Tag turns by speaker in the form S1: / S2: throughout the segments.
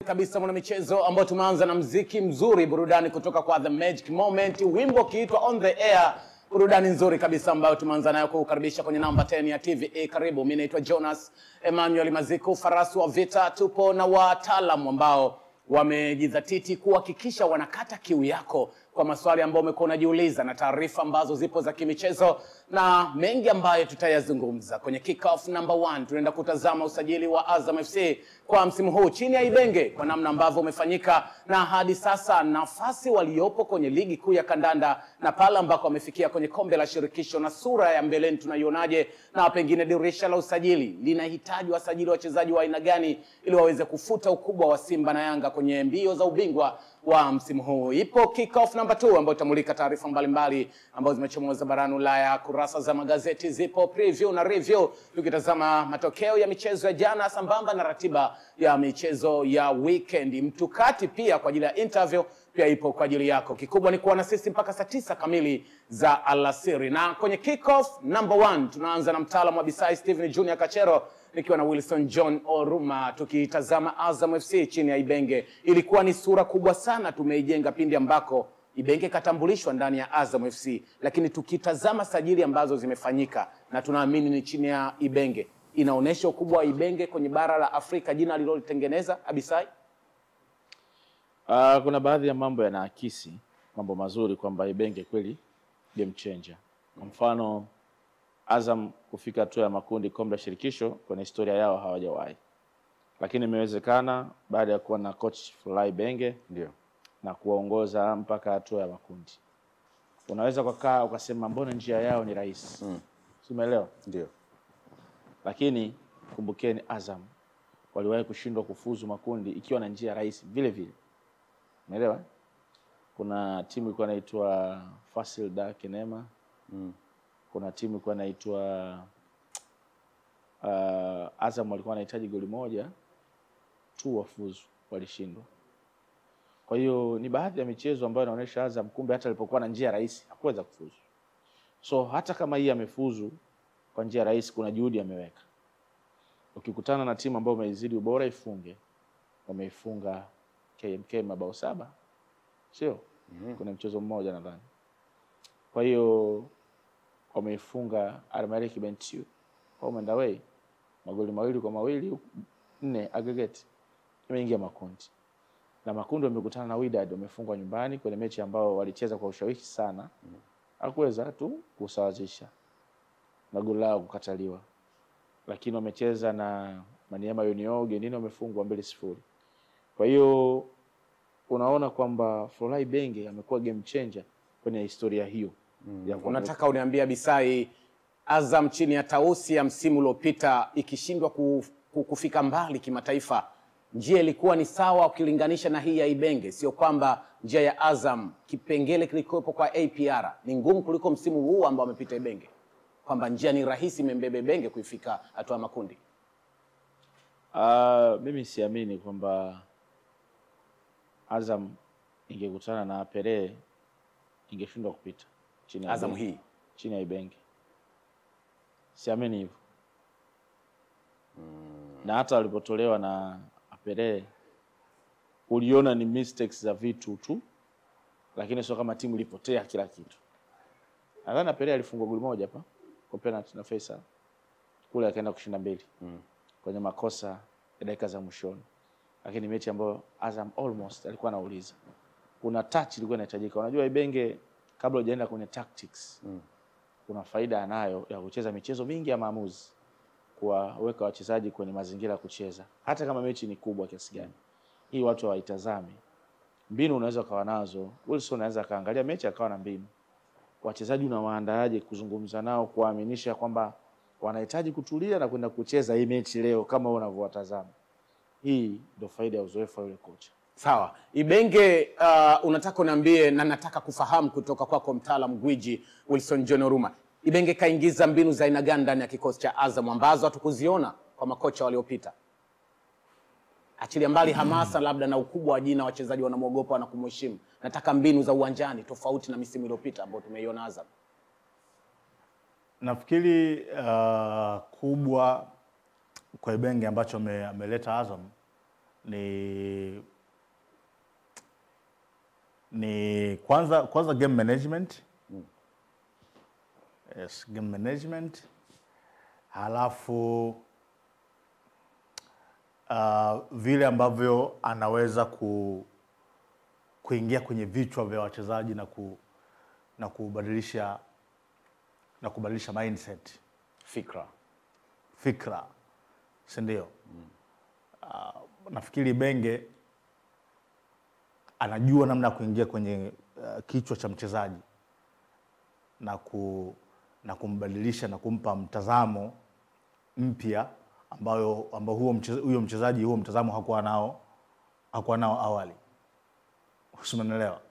S1: Kabisa mwana michezo ambao tumeanza na mziki mzuri, burudani kutoka kwa The Magic Moment, wimbo kiitwa On The Air. Burudani nzuri kabisa ambayo tumeanza nayo kukaribisha kwenye namba 10 ya TVA. Karibu, mimi naitwa Jonas Emmanuel Maziku, farasi wa vita. Tupo na wataalamu ambao wamejidhatiti kuhakikisha wanakata kiu yako kwa maswali ambayo umekuwa unajiuliza na taarifa ambazo zipo za kimichezo na mengi ambayo tutayazungumza. Kwenye kick-off number 1 tunaenda kutazama usajili wa Azam FC kwa msimu huu chini ya Ibenge, kwa namna ambavyo umefanyika na hadi sasa nafasi waliopo kwenye ligi kuu ya kandanda na pale ambako wamefikia kwenye kombe la shirikisho, na sura ya mbeleni tunaionaje, na pengine dirisha la usajili linahitaji wasajili wachezaji wa aina gani ili waweze kufuta ukubwa wa Simba na Yanga kwenye mbio za ubingwa wa msimu huu. Ipo kick-off number 2 ambayo itamulika taarifa mbalimbali ambazo zimechomoza barani Ulaya. Kurasa za magazeti zipo preview na review, tukitazama matokeo ya michezo ya jana sambamba na ratiba ya michezo ya weekend. Mtukati pia kwa ajili ya interview pia ipo kwa ajili yako. Kikubwa ni kuwa na sisi mpaka saa 9 kamili za alasiri. Na kwenye kick-off number 1 tunaanza na mtaalamu wa Bisai Steven Junior Kachero nikiwa na Wilson John Oruma, tukitazama Azam FC chini ya Ibenge. Ilikuwa ni sura kubwa sana tumeijenga pindi ambako Ibenge katambulishwa ndani ya Azam FC, lakini tukitazama sajili ambazo zimefanyika na tunaamini ni chini ya Ibenge, inaonesha ukubwa wa Ibenge kwenye bara la Afrika, jina alilolitengeneza Abisai.
S2: Kuna baadhi ya mambo yanaakisi mambo mazuri kwamba Ibenge kweli game changer. Kwa mfano Azam kufika hatua ya makundi kombe la shirikisho kwenye historia yao hawajawahi. Lakini imewezekana baada ya kuwa na coach Fly Ibenge
S1: ndio
S2: na kuwaongoza mpaka hatua ya makundi. Unaweza kukaa ukasema mbona njia yao ni rahisi. Umeelewa?
S1: Ndio.
S2: Lakini kumbukeni Azam waliwahi kushindwa kufuzu makundi ikiwa na njia rahisi vile vile. Umeelewa? Kuna timu ilikuwa inaitwa Fasil Da Kenema. Kuna timu ilikuwa inaitwa Azam walikuwa wanahitaji goli moja tu wafuzu, walishindwa. Kwa hiyo ni baadhi ya michezo ambayo inaonyesha Azam kumbe hata alipokuwa na njia rahisi hakuweza kufuzu. So hata kama hii amefuzu kwa njia rahisi, kuna juhudi ameweka. Ukikutana na timu ambayo umeizidi ubora ifunge, wameifunga KMK mabao 7. Sio? Kuna mchezo mmoja nadhani. Kwa hiyo wameifunga Al-Merrikh Bentiu home and away magoli 2-2, 4 aggregate, imeingia makundi. Na makundi wamekutana na Wydad, wamefungwa nyumbani kwenye mechi ambao walicheza kwa ushawishi sana. Hakuweza tu kusawazisha, magoli lao kukataliwa. Lakini wamecheza na Maniema Union Genini, wamefungwa 2-0. Kwa hiyo unaona kwamba Fly Ibenge amekuwa game changer kwenye historia hiyo.
S1: Unataka uniambia Bisai, Azam chini ya Tausi ya msimu uliopita ikishindwa kufika mbali kimataifa, njia ilikuwa ni sawa ukilinganisha na hii ya Ibenge? Sio kwamba njia ya Azam kipengele kilikopo kwa APR ni ngumu kuliko msimu huu ambao amepita Ibenge, kwamba njia ni rahisi membebe Ibenge kuifika hatua makundi?
S2: Mimi siamini kwamba Azam ingekutana na Pere ingeshindwa kupita chini ya
S1: Azam hii
S2: chini ya Ibenge. Siamini hivyo. Na hata walipotolewa na Apere uliona ni mistakes za vitu tu, lakini sio kama timu ilipotea kila kitu. Nadhani Apere alifungwa goli moja hapa kwa penalty na Faisal, kule akaenda kushinda 2 kwenye makosa ya dakika za mwishoni. Lakini mechi ambayo Azam almost alikuwa anauliza, kuna touch ilikuwa inahitajika. Unajua Ibenge kabla hujaenda kwenye tactics, kuna faida anayo ya kucheza michezo mingi ya maamuzi, kuwaweka wachezaji kwenye mazingira ya kucheza hata kama mechi ni kubwa kiasi gani. Hii watu hawaitazami. Mbinu unaweza kawa nazo. Wilson anaweza kaangalia mechi akawa na mbinu. Wachezaji unawaandaaje kuzungumza nao, kuaminisha kwamba wanahitaji kutulia na kwenda kucheza hii mechi leo kama unavyowatazama. Hii ndio faida ya uzoefu wa yule kocha.
S1: Sawa. Ibenge, unataka uniambie na nataka kufahamu kutoka kwako mtaalamu gwiji Wilson John Oruma, Ibenge kaingiza mbinu za aina gani ndani ya kikosi cha Azam ambazo hatukuziona kwa makocha waliopita? Achilia mbali hamasa labda na ukubwa wa jina, wachezaji wanamuogopa na kumheshimu. Nataka mbinu za uwanjani tofauti na misimu iliyopita ambayo tumeiona Azam.
S3: Nafikiri kubwa kwa Ibenge ambacho ameleta Azam ni kwanza game management. Yes, game management. Halafu vile ambavyo anaweza kuingia kwenye vichwa vya wachezaji na kubadilisha mindset, fikra, si ndio? Nafikiri Ibenge anajua namna ya kuingia kwenye kichwa cha mchezaji na kumbadilisha na kumpa mtazamo mpya ambao huyo mchezaji huo mtazamo hakuwa nao awali. Usimenelewa?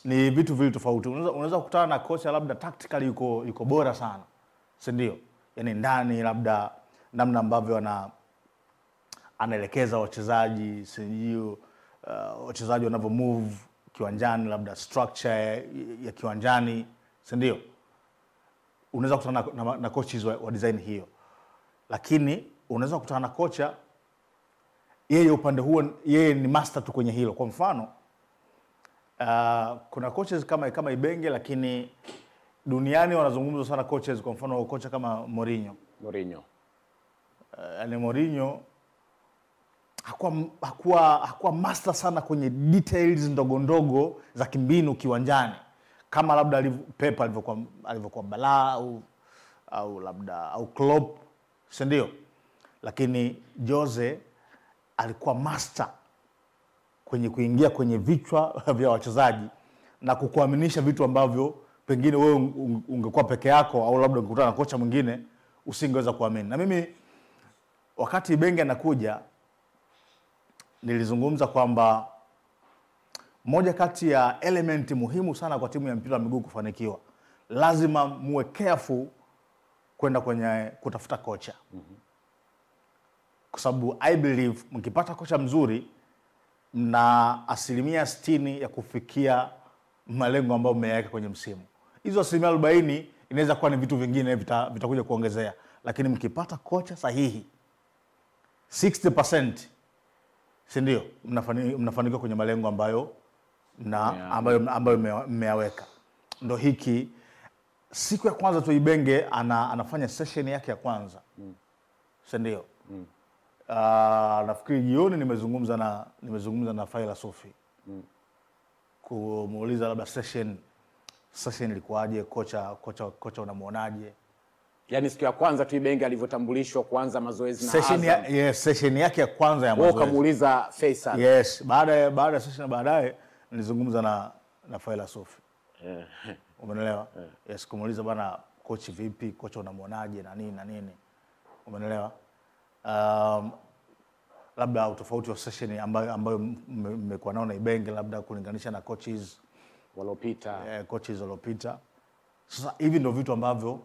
S3: Ni vitu vile tofauti. Unaweza kukutana na kocha labda tactically yuko bora sana, si ndio? Yaani ndani labda namna ambavyo anaelekeza wachezaji, sio wachezaji wanavyo move kiwanjani, labda structure ya kiwanjani, si ndio? Unaweza kukutana na coaches wa design hiyo. Lakini unaweza kukutana na kocha yeye upande huo yeye ni master tu kwenye hilo. Kwa mfano kuna coaches kama Ibenge, lakini duniani wanazungumza sana coaches, kwa mfano kocha kama Mourinho. Mourinho hakuwa master sana kwenye details ndogo za kimbinu kiwanjani kama labda Pep alivyokuwa Bala au Klopp, si ndio? Lakini Jose alikuwa master kwenye kuingia kwenye vichwa vya wachezaji na kukuaminisha vitu ambavyo pengine wewe ungekuwa peke yako au labda ungekutana na kocha mwingine usingeweza kuamini. Na mimi wakati Ibenge anakuja nilizungumza kwamba moja kati ya element muhimu sana kwa timu ya mpira wa miguu kufanikiwa, lazima muwe careful kwenda kwenye kutafuta kocha. Kwa sababu I believe mkipata kocha mzuri na 60% ya kufikia malengo ambayo mmeyaweka kwenye msimu. Hizo 40% inaweza kuwa ni vitu vingine vitakuja kuongezea, lakini mkipata kocha sahihi 60%, si ndio, mnafanikiwa kwenye malengo ambayo mmeyaweka. Ndio hiki siku ya kwanza tu Ibenge anafanya session yake ya kwanza. Si ndio? Nafikiri jioni nimezungumza na Faila Sofi. Kumuuliza labda session ilikuwaje, kocha unamuonaje?
S1: Yaani siku ya kwanza tu Ibenge alivyotambulishwa kuanza mazoezi na Azam.
S3: Session yake ya kwanza ya mazoezi.
S1: Wewe kamuuliza Faisal.
S3: Yes, baada ya session baadaye nilizungumza na Faila Sofi. Umeelewa? Yes, kumuuliza bana coach vipi, kocha unamuonaje na nini. Umeelewa? Labda utofauti wa session ambayo mmekuwa nao na Ibenge labda kulinganisha na coaches waliopita. Sasa hivi ndio vitu ambacho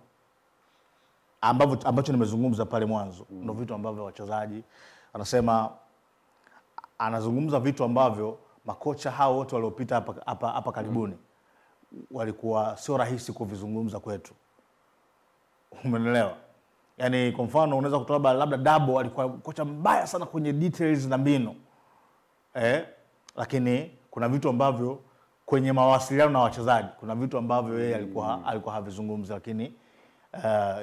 S3: nimezungumza pale mwanzo. Ndio vitu ambavyo wachezaji anazungumza vitu ambavyo makocha hao wote waliopita hapa karibuni walikuwa sio rahisi kuvizungumza kwetu. Umeelewa? Yaani kwa mfano unaweza kutoa labda Dabo alikuwa kocha mbaya sana kwenye details na mbinu. Lakini kuna vitu ambavyo kwenye mawasiliano na wachezaji, kuna vitu ambavyo yeye alikuwa havizungumza, lakini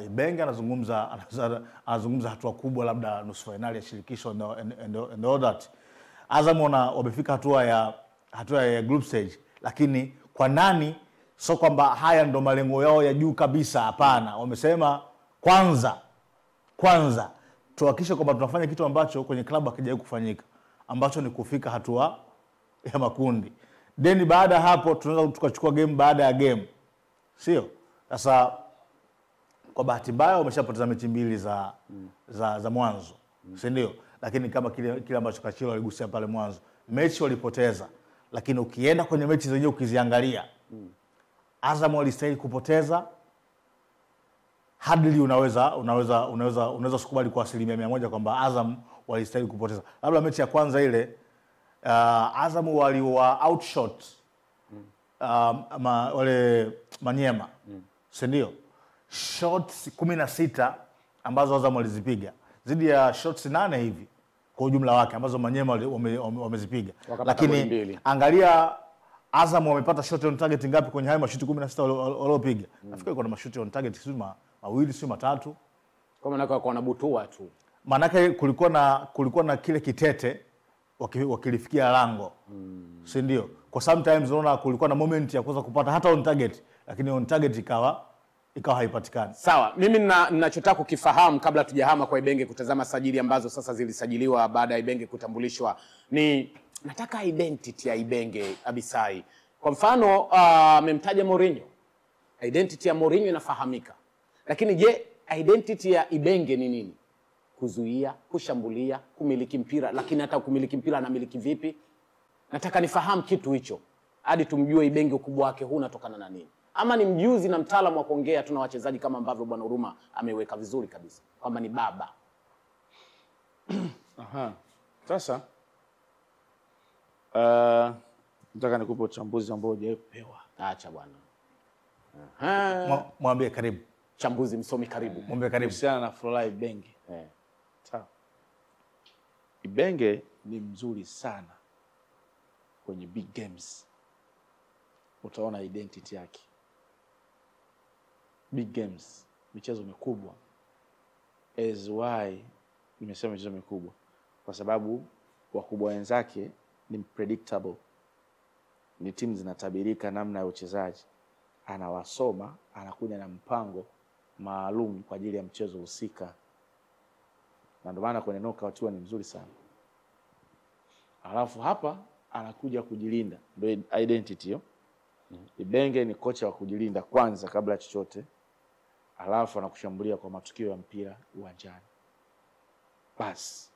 S3: Ibenge anazungumza hatua kubwa, labda nusu finali ya shirikisho and all that. Azam wamefika hatua ya group stage, lakini kwa nani? Sio kwamba haya ndo malengo yao ya juu kabisa, hapana. Wamesema kwanza tuhakikishe kwamba tunafanya kitu ambacho kwenye klabu hakijawahi kufanyika, ambacho ni kufika hatua ya makundi. Then baada hapo tunaweza tukachukua game baada ya game. Sio? Sasa kwa bahati mbaya wameshapoteza mechi mbili za mwanzo. Si ndio? Lakini kama kile ambacho Kachilo aligusia pale mwanzo, mechi walipoteza, lakini ukienda kwenye mechi zenyewe ukiziangalia, Azam walistahili kupoteza. Hardly unaweza kukubali kwa 100% kwamba Azam walistahili kupoteza. Labda mechi ya kwanza ile Azam waliwa outshot wale Manyema. Si ndio? Shots 16 ambazo Azam walizipiga zidi ya shots 8 hivi kwa ujumla wake ambazo Manyema wamezipiga.
S1: Wakapata goli
S3: Lakini
S1: mbili.
S3: angalia Azam wamepata shot on target ngapi kwenye hayo mashuti 16 waliopiga. Nafikiri kuna mashuti on target sio mawili sio matatu.
S1: Kwa maana kwa wanabutua tu.
S3: Maanake kulikuwa na kile kitete wakilifikia lango. Si ndio? Kwa sometimes unaona kulikuwa na moment ya kuweza kupata hata on target, lakini on target ikawa haipatikani.
S1: Sawa, mimi ninachotaka kukifahamu kabla tujahama kwa Ibenge kutazama sajili ambazo sasa zilisajiliwa baada ya Ibenge kutambulishwa, ni nataka identity ya Ibenge Abisai. Kwa mfano amemtaja Mourinho. Identity ya Mourinho inafahamika. Lakini je, identity ya Ibenge ni nini? Kuzuia, kushambulia, kumiliki mpira, lakini hata kumiliki mpira anamiliki vipi? Nataka nifahamu kitu hicho hadi tumjue Ibenge ukubwa wake huu unatokana na nini. Ama ni mjuzi na mtaalamu wa kuongea tuna wachezaji kama ambavyo Bwana Huruma ameweka vizuri kabisa kwamba ni baba.
S2: Aha. Sasa nataka nikupe uchambuzi ambao hujapewa.
S1: Acha bwana.
S3: Mwambie karibu.
S1: Chambuzi msomi karibu.
S3: Mwambie karibu.
S2: Kuhusiana na Florent Ibenge. Sawa. Ibenge ni mzuri sana kwenye big games. Utaona identity yake. Big games, michezo mikubwa. As why nimesema michezo mikubwa? Kwa sababu wakubwa wenzake ni predictable. Ni timu zinatabirika namna ya uchezaji. Anawasoma, anakuja na mpango maalum kwa ajili ya mchezo husika. Na ndio maana kwenye knockout huwa ni mzuri sana. Alafu hapa anakuja kujilinda. Ndio identity hiyo. Ibenge ni kocha wa kujilinda kwanza kabla chochote. Alafu anakushambulia kwa matukio ya mpira uwanjani. Bas.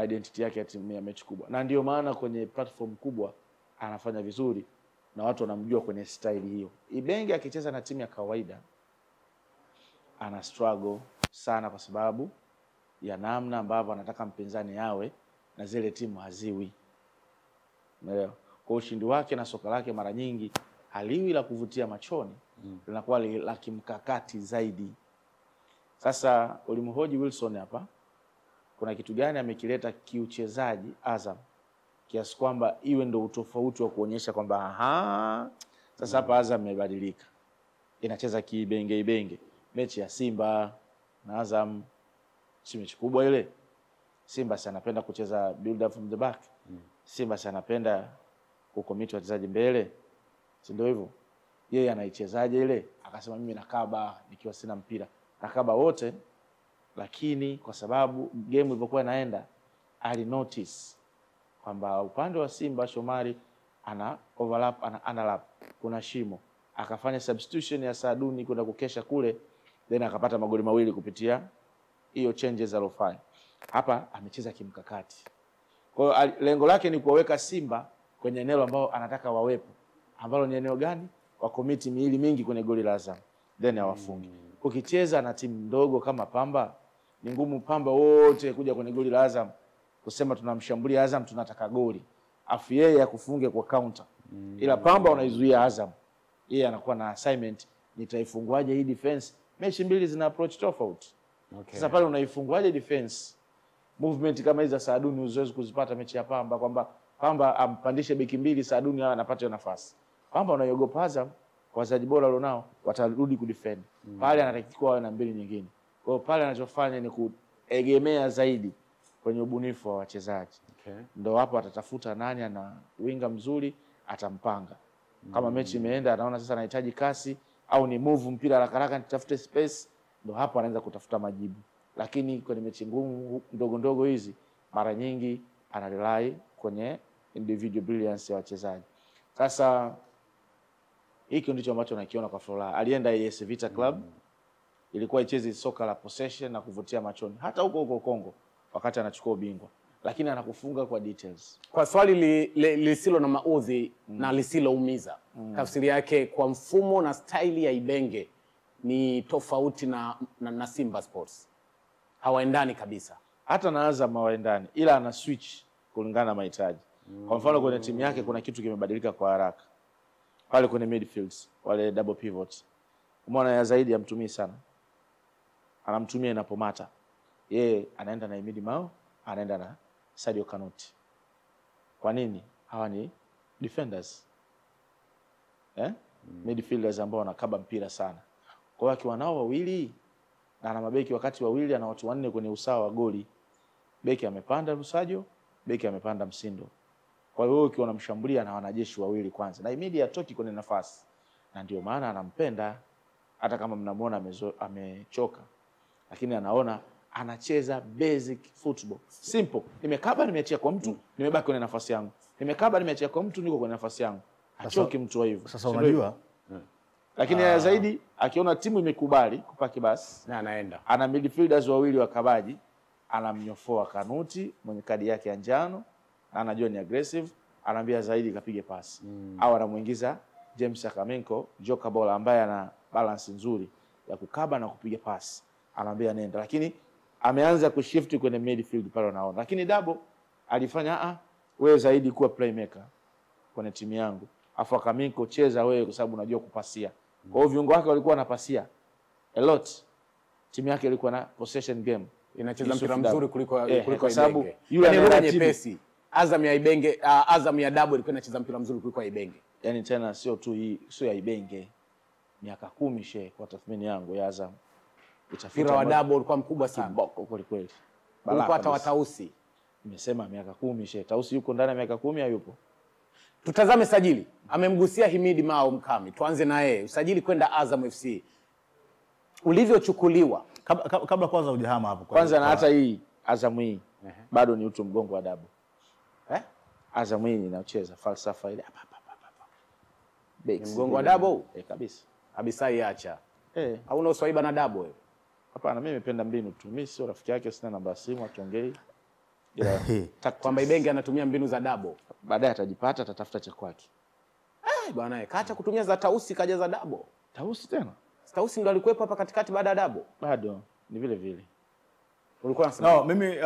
S2: Identity yake ya timu ya mechi kubwa. Na ndio maana kwenye platform kubwa anafanya vizuri na watu wanamjua kwenye style hiyo. Ibenge akicheza na timu ya kawaida ana struggle sana kwa sababu ya namna ambavyo anataka mpinzani yawe na zile timu haziwi. Umeelewa? Kwa ushindi wake na soka lake mara nyingi haliwi la kuvutia machoni, linakuwa la kimkakati zaidi. Sasa ulimhoji Wilson hapa, kuna kitu gani amekileta kiuchezaji Azam kiasi kwamba iwe ndo utofauti wa kuonyesha kwamba sasa hapa Azam imebadilika. Inacheza Ibenge. Mechi ya Simba na Azam si mechi kubwa ile. Simba sana anapenda kucheza build up from the back. Simba sana anapenda kukomiti wachezaji mbele. Si ndio hivyo? Yeye anaichezaje ile? Akasema mimi nakaba nikiwa sina mpira. Nakaba wote, lakini kwa sababu game ilipokuwa inaenda ali notice kwamba upande wa Simba Shomari ana overlap, ana underlap, kuna shimo. Akafanya substitution ya Saaduni kwenda kukesha kule, then akapata magoli mawili kupitia hiyo changes alofanya. Hapa amecheza kimkakati. Kwa hiyo lengo lake ni kuwaweka Simba kwenye eneo ambao anataka wawepo. Ambalo ni eneo gani? Wa komiti miili mingi kwenye goli la Azam. Then hawafungi. Ukicheza na timu ndogo kama Pamba, ni ngumu Pamba wote kuja kwenye goli la Azam kusema tunamshambulia Azam tunataka goli. Afu yeye akufunge kwa counter. Ila Pamba unaizuia Azam. Yeye anakuwa na assignment, nitaifunguaje hii defense? Mechi mbili zina approach tofauti. Sasa pale unaifunguaje defense? Movement kama hizo za Saaduni uzoezi kuzipata mechi ya Pamba, kwamba Pamba ampandishe beki mbili, Saaduni anapata nafasi. Pamba unaiogopa Azam kwa wachezaji bora walionao, watarudi kudefend. Pale anatakiwa awe na mbili nyingine. Kwa hiyo pale anachofanya ni kuegemea zaidi kwenye ubunifu wa wachezaji. Ndio hapo atatafuta nani ana winga mzuri, atampanga. Kama mechi imeenda anaona sasa anahitaji kasi au ni move mpira haraka haraka nitafute space, ndio hapo anaanza kutafuta majibu. Lakini kwenye mechi ngumu ndogo ndogo hizi mara nyingi ana rely kwenye individual brilliance ya wachezaji. Sasa hiki ndicho ambacho nakiona kwa Flora. Alienda AS Vita Club, ilikuwa ichezi soka la possession na kuvutia machoni. Hata huko Kongo wakati anachukua ubingwa, lakini anakufunga kwa details.
S1: Kwa swali lisilo na maudhi na lisiloumiza, tafsiri yake kwa mfumo na staili ya Ibenge ni tofauti na Simba Sports. Hawaendani kabisa.
S2: Hata na Azam hawaendani, ila ana switch kulingana na mahitaji. Kwa mfano kwenye timu yake kuna kitu kimebadilika kwa haraka. Pale kwenye midfields, wale double pivots. Umeona ya zaidi amtumii sana. Anamtumia inapomata. Yeye anaenda na Imidi Mao, anaenda na Sadio Kanuti. Kwa nini? Hawa ni defenders. Midfielders ambao wanakaba mpira sana. Kwa hiyo akiwa nao wawili na ana mabeki wakati wawili ana watu wanne kwenye usawa wa goli. Beki amepanda Lusajo, beki amepanda Msindo. Kwa hiyo ukiwa unamshambulia na wanajeshi wawili kwanza. Na immediate atoki kwenye nafasi. Na ndio maana anampenda hata kama mnamuona amechoka. Lakini anaona anacheza basic football. Simple. Nimekaba nimeachia kwa mtu, nimebaki kwenye nafasi yangu. Nimekaba nimeachia kwa mtu, niko kwenye nafasi yangu. Hachoki mtu wa hivyo.
S3: Sasa unajua
S2: lakini zaidi akiona timu imekubali kupaki basi
S1: na anaenda.
S2: Ana midfielders wawili wakabaji, anamnyofoa Kanuti mwenye kadi yake ya njano, anajua ni aggressive, anaambia zaidi kapige pasi. Au anamuingiza James Akamenko, joka bola ambaye ana balance nzuri ya kukaba na kupiga pasi. Anaambia nenda. Lakini ameanza kushift kwenye midfield pale unaona. Lakini Dabo alifanya wewe zaidi kuwa playmaker kwenye timu yangu. Afu Akamenko cheza wewe kwa sababu unajua kupasia. Kwa hiyo viungo wake walikuwa wanapasia a lot. Timu yake ilikuwa na possession game.
S1: Inacheza mpira mzuri kuliko
S2: kwa sababu
S1: yule ni nyepesi. Azam ya Ibenge, Azam ya Dabo ilikuwa inacheza mpira mzuri kuliko Ibenge.
S2: Yaani tena sio tu hii, sio ya Ibenge. Miaka 10 kwa tathmini yangu ya Azam.
S1: Mpira wa Dabo ulikuwa mkubwa sana.
S2: Boko kweli kweli.
S1: Ulikuwa hata wa Tausi.
S2: Nimesema miaka 10 Tausi yuko ndani ya miaka 10 hayupo.
S1: Tutazame sajili. Amemgusia Himidi Mao Mkami. Tuanze na yeye. Usajili kwenda Azam FC. Ulivyochukuliwa.
S3: Kabla kwanza hujahama hapo
S2: kwanza na hata hii Azam hii bado ni utu mgongo wa Dabo. Azam hii inacheza falsafa ile.
S1: Ni mgongo wa Dabo?
S2: Kabisa.
S1: Abisai acha. Hauna uswaiba na Dabo wewe?
S2: Hapana, mimi nimependa mbinu tu. Mimi sio rafiki yake, sina namba ya simu, atuongei.
S1: Kwamba Ibenge anatumia mbinu za Dabo.
S2: Baadaye atajipata, atatafuta cha kwake.
S1: Bwana kaacha kutumia za Tausi kaja za Dabo.
S2: Tausi tena?
S1: Tausi ndo alikuwepo hapa katikati baada ya Dabo.
S2: Bado ni vile vile.
S1: Ulikuwa unasema?
S3: No, mimi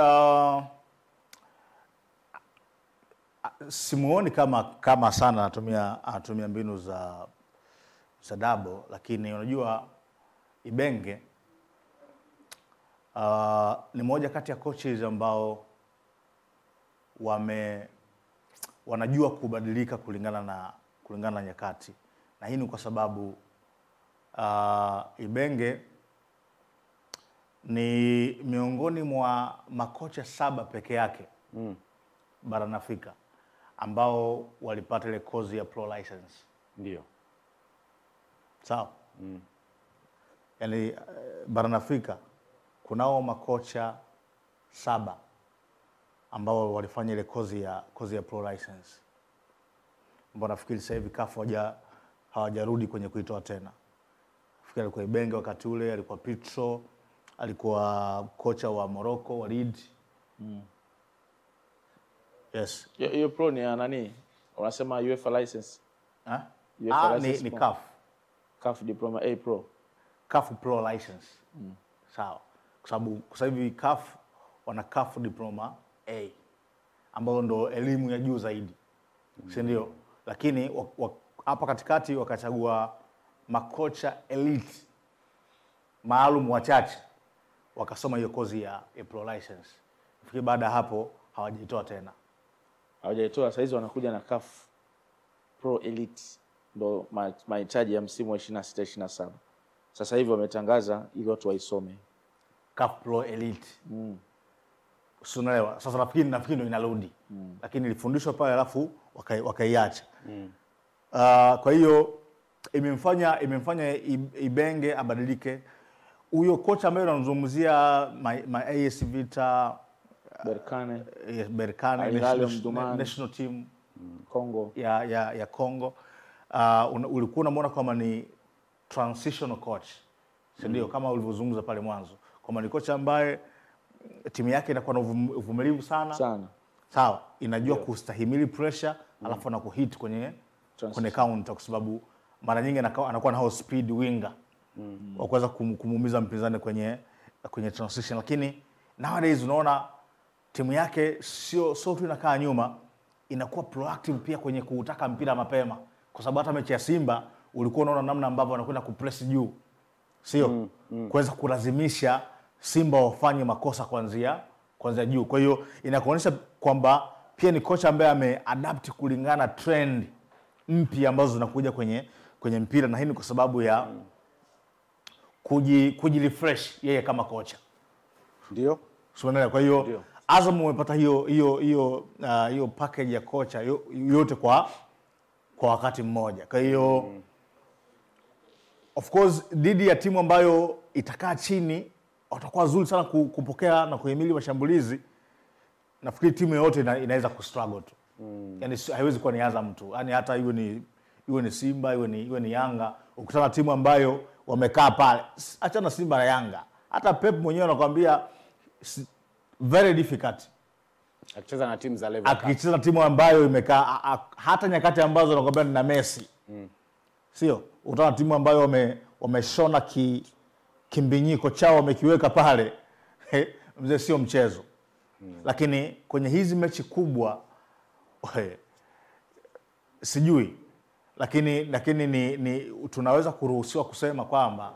S3: simuoni kama sana anatumia mbinu za Dabo, lakini unajua Ibenge ni moja kati ya coaches ambao wanajua kubadilika kulingana na nyakati, na hii ni kwa sababu Ibenge ni miongoni mwa makocha 7 peke yake barani Afrika ambao walipata ile kozi ya pro license.
S1: Ndio.
S3: Sawa. Yaani barani Afrika kunao makocha 7 ambao walifanya ile kozi ya pro license. Mbona nafikiri sasa hivi CAF hawajarudi kwenye kuitoa tena. Nafikiri alikuwa Ibenge wakati ule, alikuwa Petro, alikuwa kocha wa Morocco Walid. Yes.
S2: Hiyo pro ni ya nani? Unasema UEFA license.
S3: UEFA license ni CAF.
S2: CAF diploma A pro.
S3: CAF pro license. Sawa. Kwa sababu sasa hivi CAF wana CAF diploma A ambao ndo elimu ya juu zaidi. Si ndio? Lakini hapa katikati wakachagua makocha elite maalum wachache wakasoma hiyo kozi ya pro license. Nafikiri baada hapo hawajaitoa tena.
S2: Hawajaitoa, sasa hizo wanakuja na CAF Pro Elite ndo mahitaji ya msimu wa 26-27. Sasa hivi wametangaza ili watu waisome.
S3: CAF Pro Elite. Unaelewa? Sasa nafikiri ndo inarudi. Lakini ilifundishwa pale alafu wakaiacha. Kwa hiyo imemfanya Ibenge abadilike. Huyo kocha ambaye unamzungumzia AS Vita Berkane national team
S2: Congo
S3: ya Congo, ulikuwa unamuona kama ni transitional coach, ndio kama ulivyozungumza pale mwanzo, kama ni kocha ambaye timu yake inakuwa na uvumilivu sana. Sawa, inajua kustahimili pressure alafu na kuhit kwenye counter, kwa sababu mara nyingi anakuwa na high speed winger wa kuweza kumuumiza mpinzani kwenye transition. Lakini nowadays unaona timu yake sio tu inakaa nyuma, inakuwa proactive pia kwenye kutaka mpira mapema, kwa sababu hata mechi ya Simba ulikuwa unaona namna ambavyo wanakwenda kupress juu, sio kuweza kulazimisha Simba wafanye makosa kuanzia juu. Kwa hiyo inakuonyesha kwamba pia ni kocha ambaye ameadapt kulingana trend mpya ambazo zinakuja kwenye mpira, na hii ni kwa sababu ya kujirefresh yeye kama kocha.
S1: Ndio.
S3: Kwa hiyo Azam umepata hiyo package ya kocha yote kwa wakati mmoja. Kwa hiyo of course dhidi ya timu ambayo itakaa chini watakuwa zuri sana kupokea na kuhimili mashambulizi. Nafikiri timu yote inaweza kustruggle tu. Yaani haiwezi kuwa ni Azam tu. Yaani hata iwe ni Simba, iwe ni Yanga, ukutana timu ambayo wamekaa pale. Achana Simba na Yanga. Hata Pep mwenyewe anakuambia very difficult
S1: akicheza na timu za level.
S3: Akicheza na timu ambayo imekaa hata nyakati ambazo anakuambia ni na Messi. Sio? Utaona timu ambayo wameshona kimbinyiko chao wamekiweka pale. Mzee sio mchezo. Lakini kwenye hizi mechi kubwa sijui, lakini ni tunaweza kuruhusiwa kusema kwamba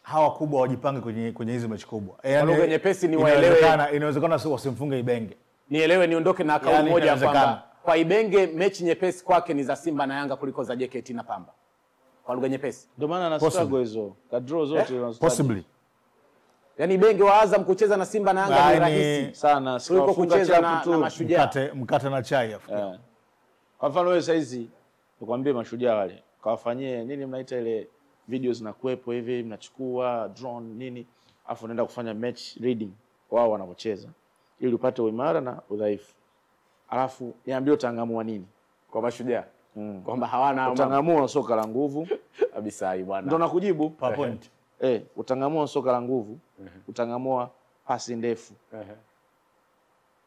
S3: hawa kubwa wajipange kwenye hizi mechi kubwa.
S1: Yaani lugha nyepesi ni waelewe,
S3: inawezekana wasimfunge Ibenge.
S1: Nielewe niondoke na kauli moja kwamba kwa Ibenge mechi nyepesi kwake ni za Simba na Yanga kuliko za JKT na Pamba. Kwa lugha nyepesi.
S2: Ndio maana ana struggle hizo. Ka draw zote
S3: possibly.
S1: Yaani Ibenge wa Azam kucheza na Simba na Yanga ni rahisi
S2: sana
S1: kuliko kucheza na Mashujaa.
S3: Mkate na chai afu.
S2: Kwa mfano wewe saizi nikwambie Mashujaa wale kawafanyie nini, mnaita ile videos na kuepo hivi, mnachukua drone nini, afu unaenda kufanya match reading wao wanapocheza ili upate uimara na udhaifu. Alafu niambie utangamua nini
S1: kwa Mashujaa? Kwamba hawana
S2: utangamua soka la nguvu
S1: kabisa hii bwana.
S2: Ndio nakujibu
S3: per point.
S2: Utangamua soka la nguvu, utangamua pasi ndefu.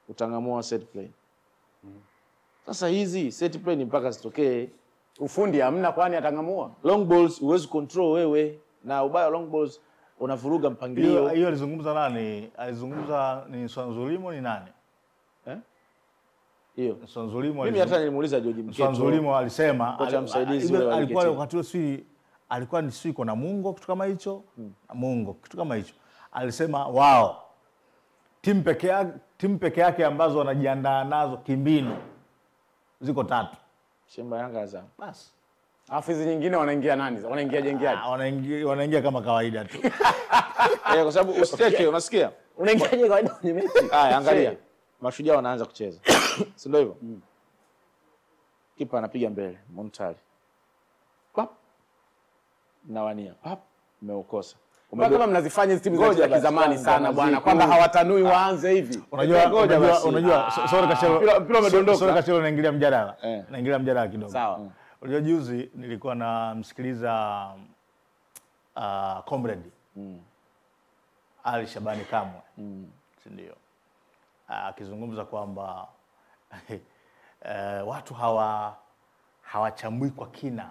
S2: Utangamua set play. Sasa hizi set play ni mpaka zitokee.
S1: Ufundi hamna, kwani atangamua.
S2: Long balls huwezi control wewe, na ubaya long balls unavuruga mpangilio.
S3: Hiyo alizungumza nani? Alizungumza ni Swanzulimo ni nani?
S2: Hiyo.
S3: Swanzulimo.
S2: Mimi hata nilimuuliza George Mketo.
S3: Swanzulimo alisema
S2: kocha msaidizi
S3: alikuwa wakati huo alikuwa ni siko na Mungo kitu kama hicho. Mungo kitu kama hicho. Alisema wao timu peke yake ambazo wanajiandaa nazo kimbinu ziko 3.
S2: Simba, Yanga, Azam.
S3: Basi.
S1: Alafu hizi nyingine wanaingia nani? Wanaingia jengeaje?
S3: Wanaingia kama kawaida tu.
S2: Kwa sababu usiteke, unasikia?
S1: Unaingiaje kawaida kwenye mechi?
S2: Angalia. Mashujaa wanaanza kucheza. Si ndio hivyo? Kipa anapiga mbele, Montali. Pap. Nawania. Pap. Umeukosa.
S1: Kama mnazifanya hizi timu za kizamani sana bwana, kwamba hawatanui waanze hivi.
S3: Unajua sorry Kachelo, mpira umedondoka. Sorry Kachelo, naingilia mjadala. Naingilia mjadala kidogo.
S1: Sawa.
S3: Unajua juzi nilikuwa namsikiliza comrade Ali Shabani Kamwe. Si ndio? Akizungumza kwamba watu hawachambui kwa kina.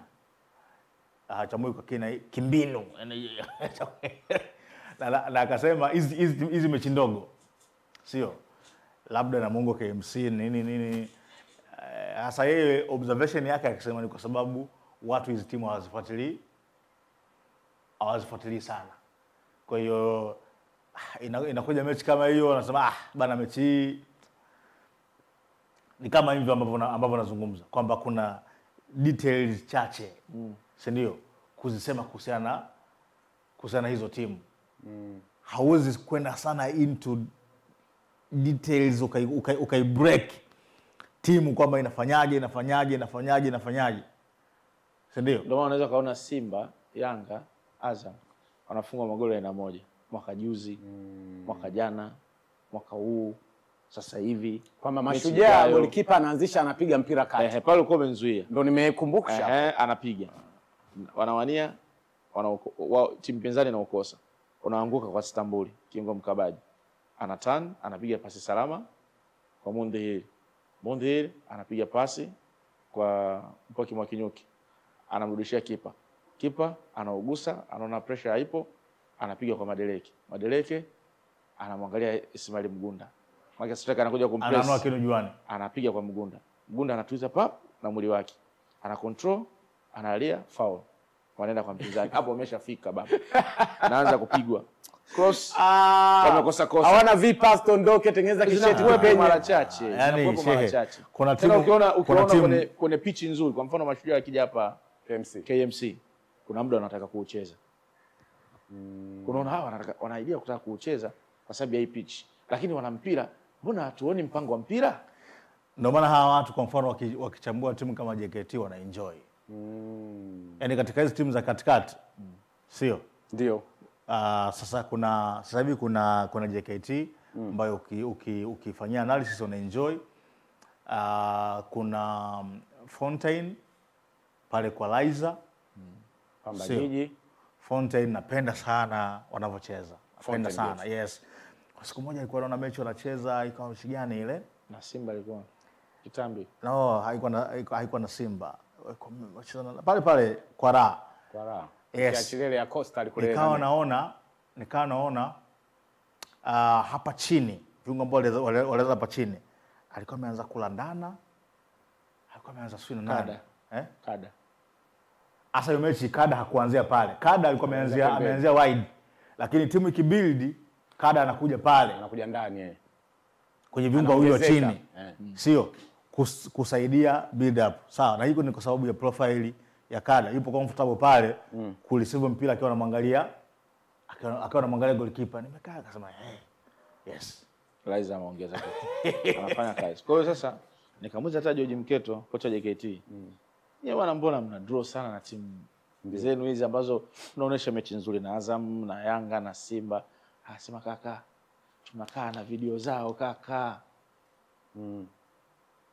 S3: Hawachambui kwa kina kimbinu. Na akasema hizi mechi ndogo. Sio? Labda na Mungo KMC nini. Hasa yeye observation yake akisema ni kwa sababu watu hizi timu hawazifuatilii sana. Kwa hiyo inakuja mechi kama hiyo wanasema bana mechi hii ni kama hivyo ambavyo nazungumza kwamba kuna details chache. Si ndio? Kuzisema kuhusiana hizo timu. Hauwezi kwenda sana into details ukai break timu kwamba inafanyaje. Si ndio?
S2: Ndio maana unaweza kaona Simba, Yanga, Azam wanafunga magoli aina moja. Mwaka juzi, mwaka jana, mwaka huu, sasa hivi.
S1: Kwamba Mashujaa golikipa anaanzisha anapiga mpira kati.
S2: Pale uko umezuia.
S1: Ndio nimekumbusha.
S2: Anapiga. Wanawania, timu pinzani inaokosa. Unaanguka kwa Stambuli, kiungo mkabaji. Ana turn, anapiga pasi salama kwa Mundhiri. Mundhiri anapiga pasi kwa Mpoki Mwakinyuki. Anamrudishia kipa. Kipa anaugusa, anaona pressure haipo, anapiga kwa Madeleke. Madeleke anamwangalia Ismail Mgunda. Maka striker anakuja kumpress.
S3: Anaanua kinu juani.
S2: Anapiga kwa Mgunda. Mgunda anatuiza pap na mwili wake. Ana control, analia foul. Wanaenda kwa mpinzani. Hapo ameshafika baba. Anaanza kupigwa. cross
S1: wamekosa kosa. Hawana vipas tondoke tengeneza kisheti
S2: tupenye mara chache.
S3: Yani
S2: mara chache.
S3: Kuna
S2: timu ukiona kwenye pitch nzuri, kwa mfano Mashujaa akija hapa KMC kuna muda wanataka kuucheza. Kunaona hawa wana idea kutaka kuucheza kwa sababu ya hii pitch. Lakini wana mpira, mbona hatuoni mpango wa mpira?
S3: Ndio maana hawa watu kwa mfano wakichambua timu kama JKT wana enjoy. Yaani katika hizo timu za katikati sio?
S1: Ndio.
S3: Sasa hivi kuna JKT ambayo ukifanyia analysis una enjoy. Kuna Fontaine pale kwa Liza.
S1: Pamba Jiji.
S3: Fontaine napenda sana wanavyocheza. Napenda sana. Yes. Kwa siku moja nilikuwa naona mechi wanacheza ikawa mechi gani ile?
S2: Na Simba ilikuwa kitambi.
S3: No, haikuwa na Simba. Pale kwa Raha.
S1: Kwa Raha.
S3: Yes.
S1: Kiachilele ya Costa alikule.
S3: Nikawa naona hapa chini, viungo ambao walianza hapa chini. Alikuwa ameanza kulandana. Alikuwa ameanza swina nani?
S2: Kada.
S3: Asa hiyo mechi Kada hakuanzia pale. Kada alikuwa ameanzia wide. Lakini timu ikibuild, Kada anakuja pale,
S1: anakuja ndani
S3: kwenye viungo wawili wa chini. Sio kusaidia build up. Sawa, na hiko ni kwa sababu ya profile ya Kada. Yupo comfortable pale kureceive mpira akiwa anamwangalia goalkeeper. Nimekaa akasema yes.
S2: Liza ameongeza kitu. Anafanya kazi. Kwa hiyo sasa nikamuuliza hata George Mketo, kocha JKT. Yeye bwana, mbona mna draw sana na timu zenu hizi ambazo tunaonesha mechi nzuri na Azam na Yanga na Simba? Anasema kaka, tunakaa na video zao kaka.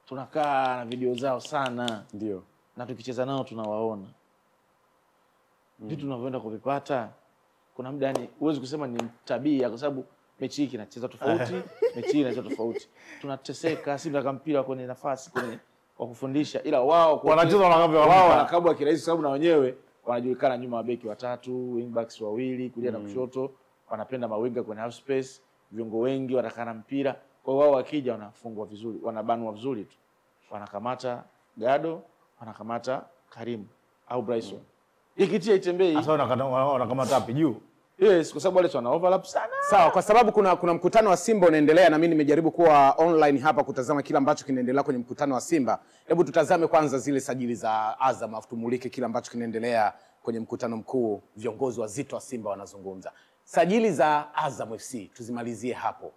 S2: Tunakaa na video zao sana.
S1: Ndio.
S2: Na tukicheza nao tunawaona. Vitu tunavyoenda kuvipata. Kuna muda yani huwezi kusema ni tabia kwa sababu mechi hii inacheza tofauti, mechi hii inacheza tofauti. Tunateseka, Simba kama mpira kwenye nafasi kwenye wa kufundisha, ila wao
S3: wanacheza
S2: wanakabwa kirahisi sababu na wenyewe wanajulikana nyuma wa beki watatu, wing backs wawili, kulia na kushoto, wanapenda mawinga kwenye half space, viungo wengi watakana mpira. Kwa wao wakija wanafungwa vizuri, wanabanwa vizuri tu. Wanakamata Gado, wanakamata Karim au Bryson. Ikitia itembei.
S3: Sasa wanakamata wapi juu?
S2: Yes, kwa sababu wale wana overlap sana.
S1: Sawa, kwa sababu kuna mkutano wa Simba unaendelea na mimi nimejaribu kuwa online hapa kutazama kila ambacho kinaendelea kwenye mkutano wa Simba. Hebu tutazame kwanza zile sajili za Azam afu tumulike kila ambacho kinaendelea kwenye mkutano mkuu, viongozi wazito wa Simba wanazungumza. Sajili za Azam FC tuzimalizie hapo.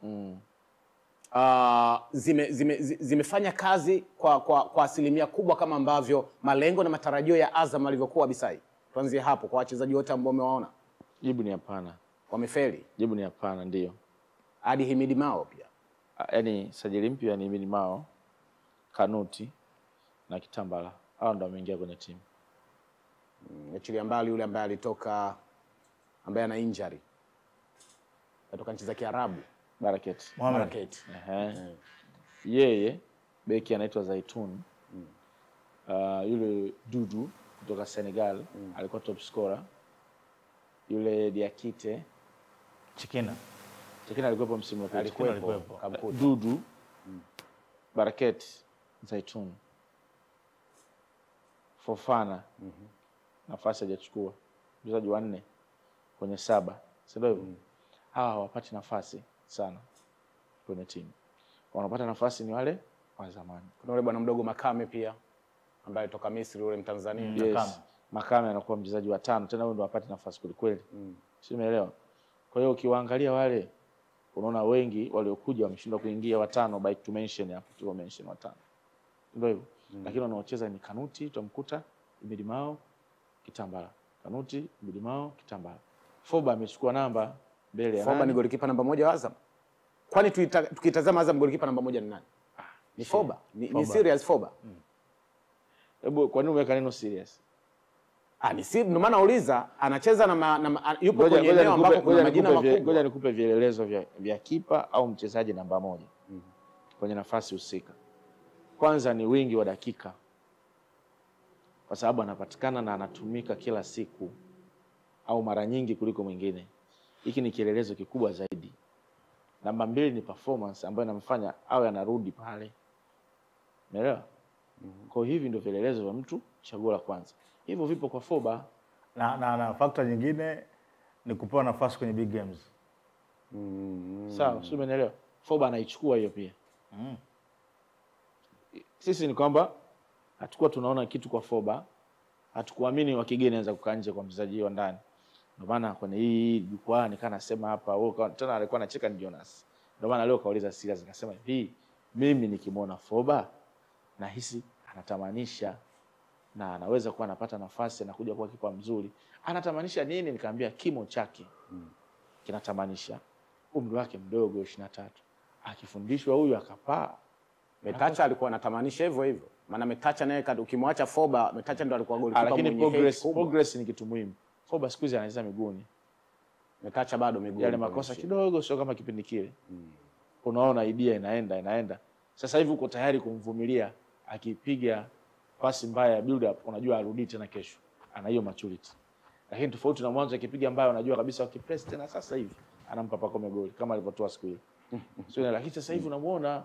S1: Zimefanya kazi kwa asilimia kubwa kama ambavyo malengo na matarajio ya Azam alivyokuwa Bisai. Tuanzie hapo kwa wachezaji wote ambao umewaona.
S2: Jibu ni hapana.
S1: Wamefeli?
S2: Jibu ni hapana, ndio.
S1: Hadi Himidi Mao pia.
S2: Yaani sajili mpya ni Himidi Mao, Kanuti na Kitambala. Hao ndio wameingia kwenye timu.
S1: Achilia mbali yule ambaye alitoka ambaye ana injury. Kutoka nchi za Kiarabu, Baraket.
S2: Yeye beki anaitwa Zaitun. Yule Dudu kutoka Senegal alikuwa top scorer. Yule Diakite
S3: Chikina
S2: alikuwa msimu uliopita.
S1: Alikuwa
S2: Dudu, Baraket, Zaitun, Fofana. Nafasi hajachukua. Mchezaji wa 4 kwenye 7. Sio hivyo? Hawa hawapati nafasi sana kwenye timu. Wanapata nafasi ni wale wa zamani.
S1: Kuna yule bwana mdogo Makame pia ambaye toka Misri, yule Mtanzania.
S2: Yes. Makame anakuwa mchezaji wa 5 tena, huyo ndo apate nafasi kweli. Sio, umeelewa? Kwa hiyo ukiwaangalia wale unaona wengi waliokuja wameshindwa kuingia watano, by to mention hapo tu mention watano. Ndio hivyo. Lakini wanaocheza ni Kanuti, tutamkuta Himidi Mao, Kitambala. Kanuti, Himidi Mao, Kitambala. Foba amechukua namba mbele ya
S1: Foba ni golikipa namba 1 wa Azam. Kwani tukitazama Azam golikipa namba 1 ni nani? Ni Foba. Ni serious Foba.
S2: Hebu kwa nini umeweka neno serious?
S1: Ni serious, ndio maana nauliza anacheza na yupo kwenye eneo ambako kuna majina makubwa.
S2: Ngoja nikupe vielelezo vya kipa au mchezaji namba 1 kwenye nafasi husika. Kwanza ni wingi wa dakika. Kwa sababu anapatikana na anatumika kila siku au mara nyingi kuliko mwingine. Hiki ni kielelezo kikubwa zaidi. Namba 2 ni performance ambayo inamfanya awe anarudi pale. Umeelewa? Kwa hivi ndio vielelezo vya mtu chaguo la kwanza. Hivyo vipo kwa Foba.
S3: Na factor nyingine ni kupewa nafasi kwenye big games.
S2: Sawa, sio, umeelewa? Foba anaichukua hiyo pia. Sisi ni kwamba hatakuwa tunaona kitu kwa Foba, hatukuamini wa kigeni anaweza kukaa nje kwa mchezaji wa ndani. Ndio maana kwenye hii jukwaa nikaa nasema hapa, wewe tena alikuwa anacheka ni Jonas. Ndio maana leo kauliza serious akasema hivi, mimi nikimwona Foba nahisi anatamanisha na anaweza kuwa anapata nafasi na kuja kuwa kipa mzuri. Anatamanisha nini? Nikamwambia kimo chake. Kinatamanisha umri wake mdogo 23. Akifundishwa huyu akapaa.
S1: Metacha alikuwa anatamanisha hivyo hivyo. Maana Metacha naye ukimwacha Foba, Metacha ndo alikuwa golikipa
S2: lakini
S1: mwenye
S2: progress ni kitu muhimu. Foba siku hizi anacheza miguuni.
S1: Metacha bado miguuni.
S2: Yale makosa kidogo sio kama kipindi kile. Unaona idea inaenda. Sasa hivi uko tayari kumvumilia akipiga pasi mbaya build up, unajua arudi tena kesho. Ana hiyo maturity. Lakini tofauti na mwanzo akipiga mbaya unajua kabisa akipress tena sasa hivi anampa Pacome goli kama alivyotoa siku hiyo. Sio, lakini sasa hivi unamuona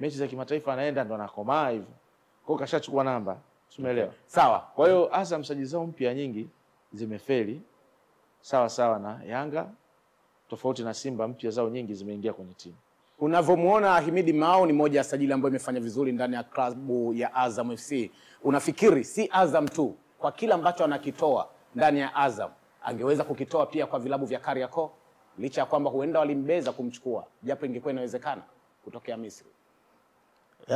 S2: mechi za kimataifa anaenda ndo anakomaa hivyo. Kwa hiyo kashachukua namba. Umeelewa?
S1: Sawa.
S2: Kwa hiyo Azam sajili zao mpya nyingi zimefeli. Sawa na Yanga, tofauti na Simba mpya zao nyingi zimeingia kwenye timu.
S1: Unavyomuona Himidi Mao ni moja ya sajili ambayo imefanya vizuri ndani ya klabu ya Azam FC. Unafikiri si Azam tu, kwa kila ambacho anakitoa ndani ya Azam angeweza kukitoa pia kwa vilabu vya Kariakoo, licha ya kwamba huenda walimbeza kumchukua, japo ingekuwa inawezekana kutokea Misri?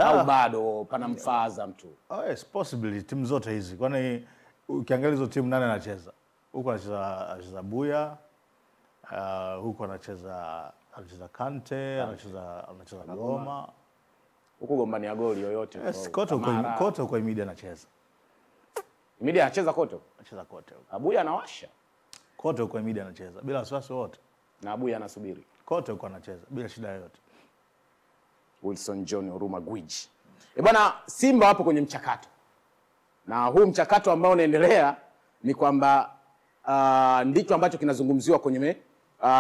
S1: Au bado panamfaa Azam tu?
S3: Yes, possibly timu zote hizi. Kwani ukiangalia hizo timu nani anacheza? Huko anacheza Buya, huko anacheza Kante, anacheza Goma.
S1: Huko gombania goli yoyote.
S3: Yes, kote huko Imidi anacheza.
S1: Imidi anacheza kote?
S3: Anacheza kote huko.
S1: Abuya anawasha.
S3: Kote huko Imidi anacheza bila wasiwasi wote.
S1: Na Abuya anasubiri.
S3: Kote huko anacheza bila shida yoyote.
S1: Wilson John Oruma Gwiji. Bwana, Simba wapo kwenye mchakato. Na huu mchakato ambao unaendelea ni kwamba ndicho ambacho kinazungumziwa kwenye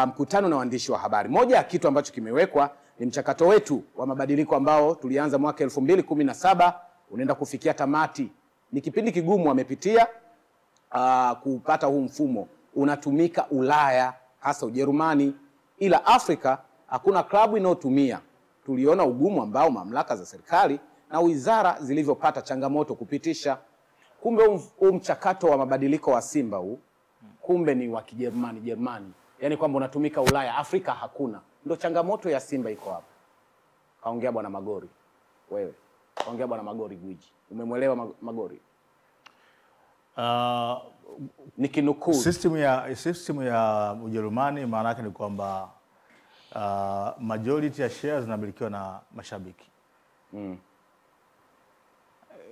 S1: mkutano na waandishi wa habari. Moja ya kitu ambacho kimewekwa ni mchakato wetu wa mabadiliko ambao tulianza mwaka 2017 unaenda kufikia tamati. Ni kipindi kigumu wamepitia kupata huu mfumo. Unatumika Ulaya, hasa Ujerumani, ila Afrika hakuna klabu inayotumia. Tuliona ugumu ambao mamlaka za serikali na wizara zilivyopata changamoto kupitisha. Kumbe huu mchakato wa mabadiliko wa Simba huu kumbe ni wa Kijerumani. Yaani kwamba unatumika Ulaya, Afrika hakuna. Ndio changamoto ya Simba iko hapa. Kaongea bwana Magori. Wewe. Kaongea bwana Magori Gwiji. Umemwelewa Magori? Nikinukuu.
S3: System ya Ujerumani maana yake ni kwamba majority ya shares zinamilikiwa na mashabiki.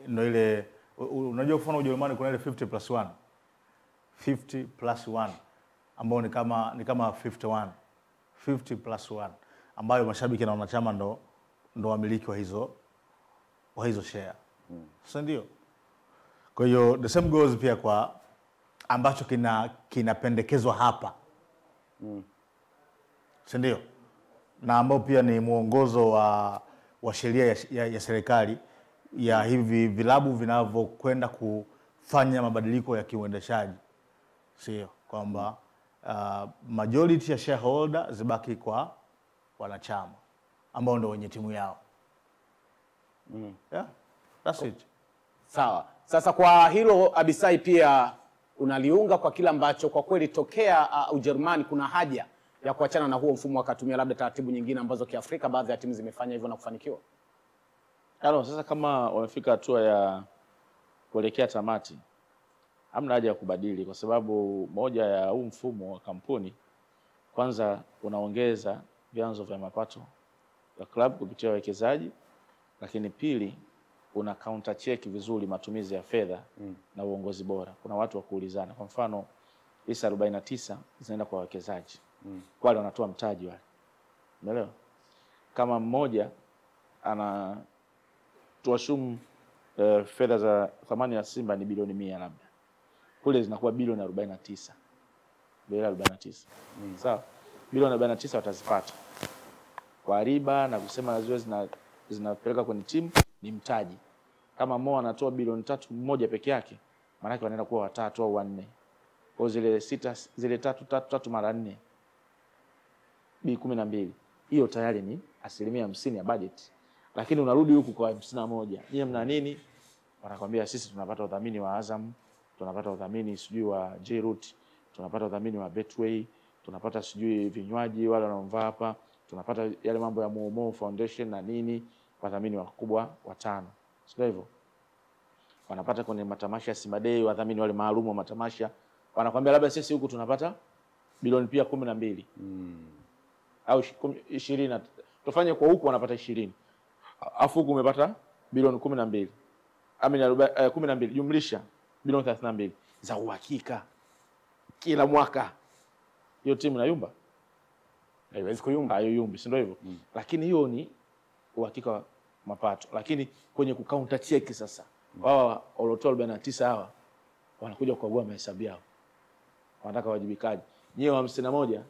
S3: Ndio ile unajua kufanya Ujerumani kuna ile 50+1. 50+1 ambao ni kama 51. 50+1 ambayo mashabiki na wanachama ndo wamiliki wa hizo share. Sasa ndio. Kwa hiyo the same goes pia kwa ambacho kinapendekezwa hapa. Si ndio? Na ambao pia ni mwongozo wa sheria ya serikali ya hivi vilabu vinavyokwenda kufanya mabadiliko ya kiuendeshaji. Sio kwamba majority ya shareholder zibaki kwa wanachama ambao ndio wenye timu yao. Yeah, that's it.
S1: Sawa. Sasa kwa hilo Abisai pia unaliunga kwa kila ambacho kwa kweli tokea Ujerumani kuna haja ya kuachana na huo mfumo wakatumia labda taratibu nyingine ambazo kiafrika baadhi ya timu zimefanya hivyo na kufanikiwa?
S2: Sasa kama wamefika hatua ya kuelekea tamati, hamna haja ya kubadili, kwa sababu moja ya huu mfumo wa kampuni, kwanza unaongeza vyanzo vya mapato ya club kupitia wawekezaji, lakini pili una counter check vizuri matumizi ya fedha na uongozi bora. Kuna watu wa kuulizana. Kwa mfano, hisa 49 zinaenda kwa wawekezaji. Wale wanatoa mtaji wale. Umeelewa? Kama mmoja ana tuashumu fedha za thamani ya Simba ni bilioni 100 labda. Kule zinakuwa bilioni 49. Bilioni 49. Sawa? Bilioni 49 watazipata. Kwa riba na kusema ziwe zinapeleka kwenye timu ni mtaji. Kama Mo anatoa bilioni 3 mmoja peke yake, maana yake wanaenda kuwa 3 au 4. Kwa zile 6 zile 3 mara 4 B12. Hiyo tayari ni 50% ya budget. Lakini unarudi huku kwa 51. Nyie mna nini? Wanakwambia sisi tunapata udhamini wa Azam, tunapata udhamini sijui wa J-Root, tunapata udhamini wa Betway, tunapata sijui vinywaji wale wanaovaa hapa, tunapata yale mambo ya Momo Foundation na nini, wadhamini wakubwa 5. Sio hivyo? Wanapata kwenye matamasha ya Simba Day, wadhamini wale maalum wa matamasha. Wanakwambia labda sisi huku tunapata bilioni pia 12. Au 20. Tufanye kwa huku wanapata 20. Afu huku umepata bilioni 12. Amini 12 jumlisha bilioni 32 za uhakika kila mwaka. Hiyo timu inayumba?
S1: Haiwezi kuyumba.
S2: Hayumbi, si ndio hivyo? Lakini hiyo ni uhakika wa mapato. Lakini kwenye kucounter check sasa, wao Oloto 49 hawa wanakuja kukagua mahesabu yao. Wanataka wajibikaji. Nyewe 51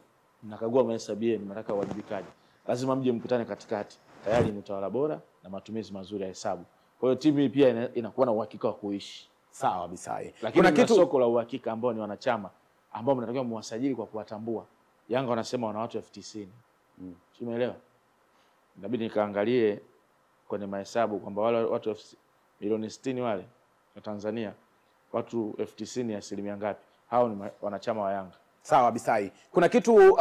S2: mnakagua mahesabu yenu, mnataka wajibikaji. Lazima mje mkutane katikati. Tayari ni utawala bora na matumizi mazuri ya hesabu. Kwa hiyo timu hii pia inakuwa na uhakika wa kuishi.
S1: Sawa Bisai.
S2: Lakini kuna soko la uhakika ambao ni wanachama ambao mnatakiwa muwasajili kwa kuwatambua. Yanga wanasema wana watu 90,000. Umeelewa? Inabidi nikaangalie kwenye mahesabu kwamba wale watu milioni 60 wale wa Tanzania, watu 90,000 asilimia ngapi? Hao ni wanachama wa Yanga.
S1: Sawa Bisai. Kuna kitu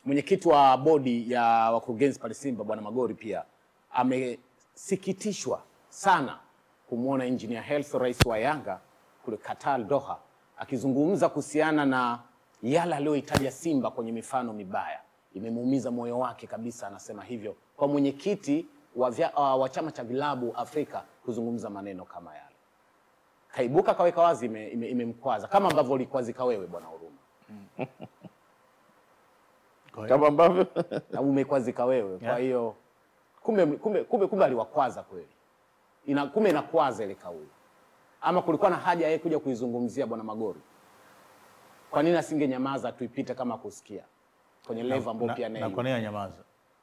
S1: mwenyekiti wa bodi ya wakurugenzi pale Simba Bwana Magori pia amesikitishwa sana kumuona Engineer Hersi, rais wa Yanga kule Qatar Doha, akizungumza kuhusiana na yale aliyoitaja Simba kwenye mifano mibaya. Imemuumiza moyo wake kabisa, anasema hivyo. Kwa mwenyekiti wa chama cha vilabu Afrika kuzungumza maneno kama yale, kaibuka kaweka wazi, imemkwaza kama ambavyo ulikwazika wewe Bwana Huruma.
S2: Kama ambavyo
S1: na umekwazika wewe. Kwa hiyo kumbe aliwakwaza kweli. Kumbe inakwaza ile kauli. Ama kulikuwa na haja yeye kuja kuizungumzia Bwana Magori? Kwa nini asingenyamaza tuipite kama kusikia kwenye level ambayo pia nayo?
S3: Na kwa nini anyamaza?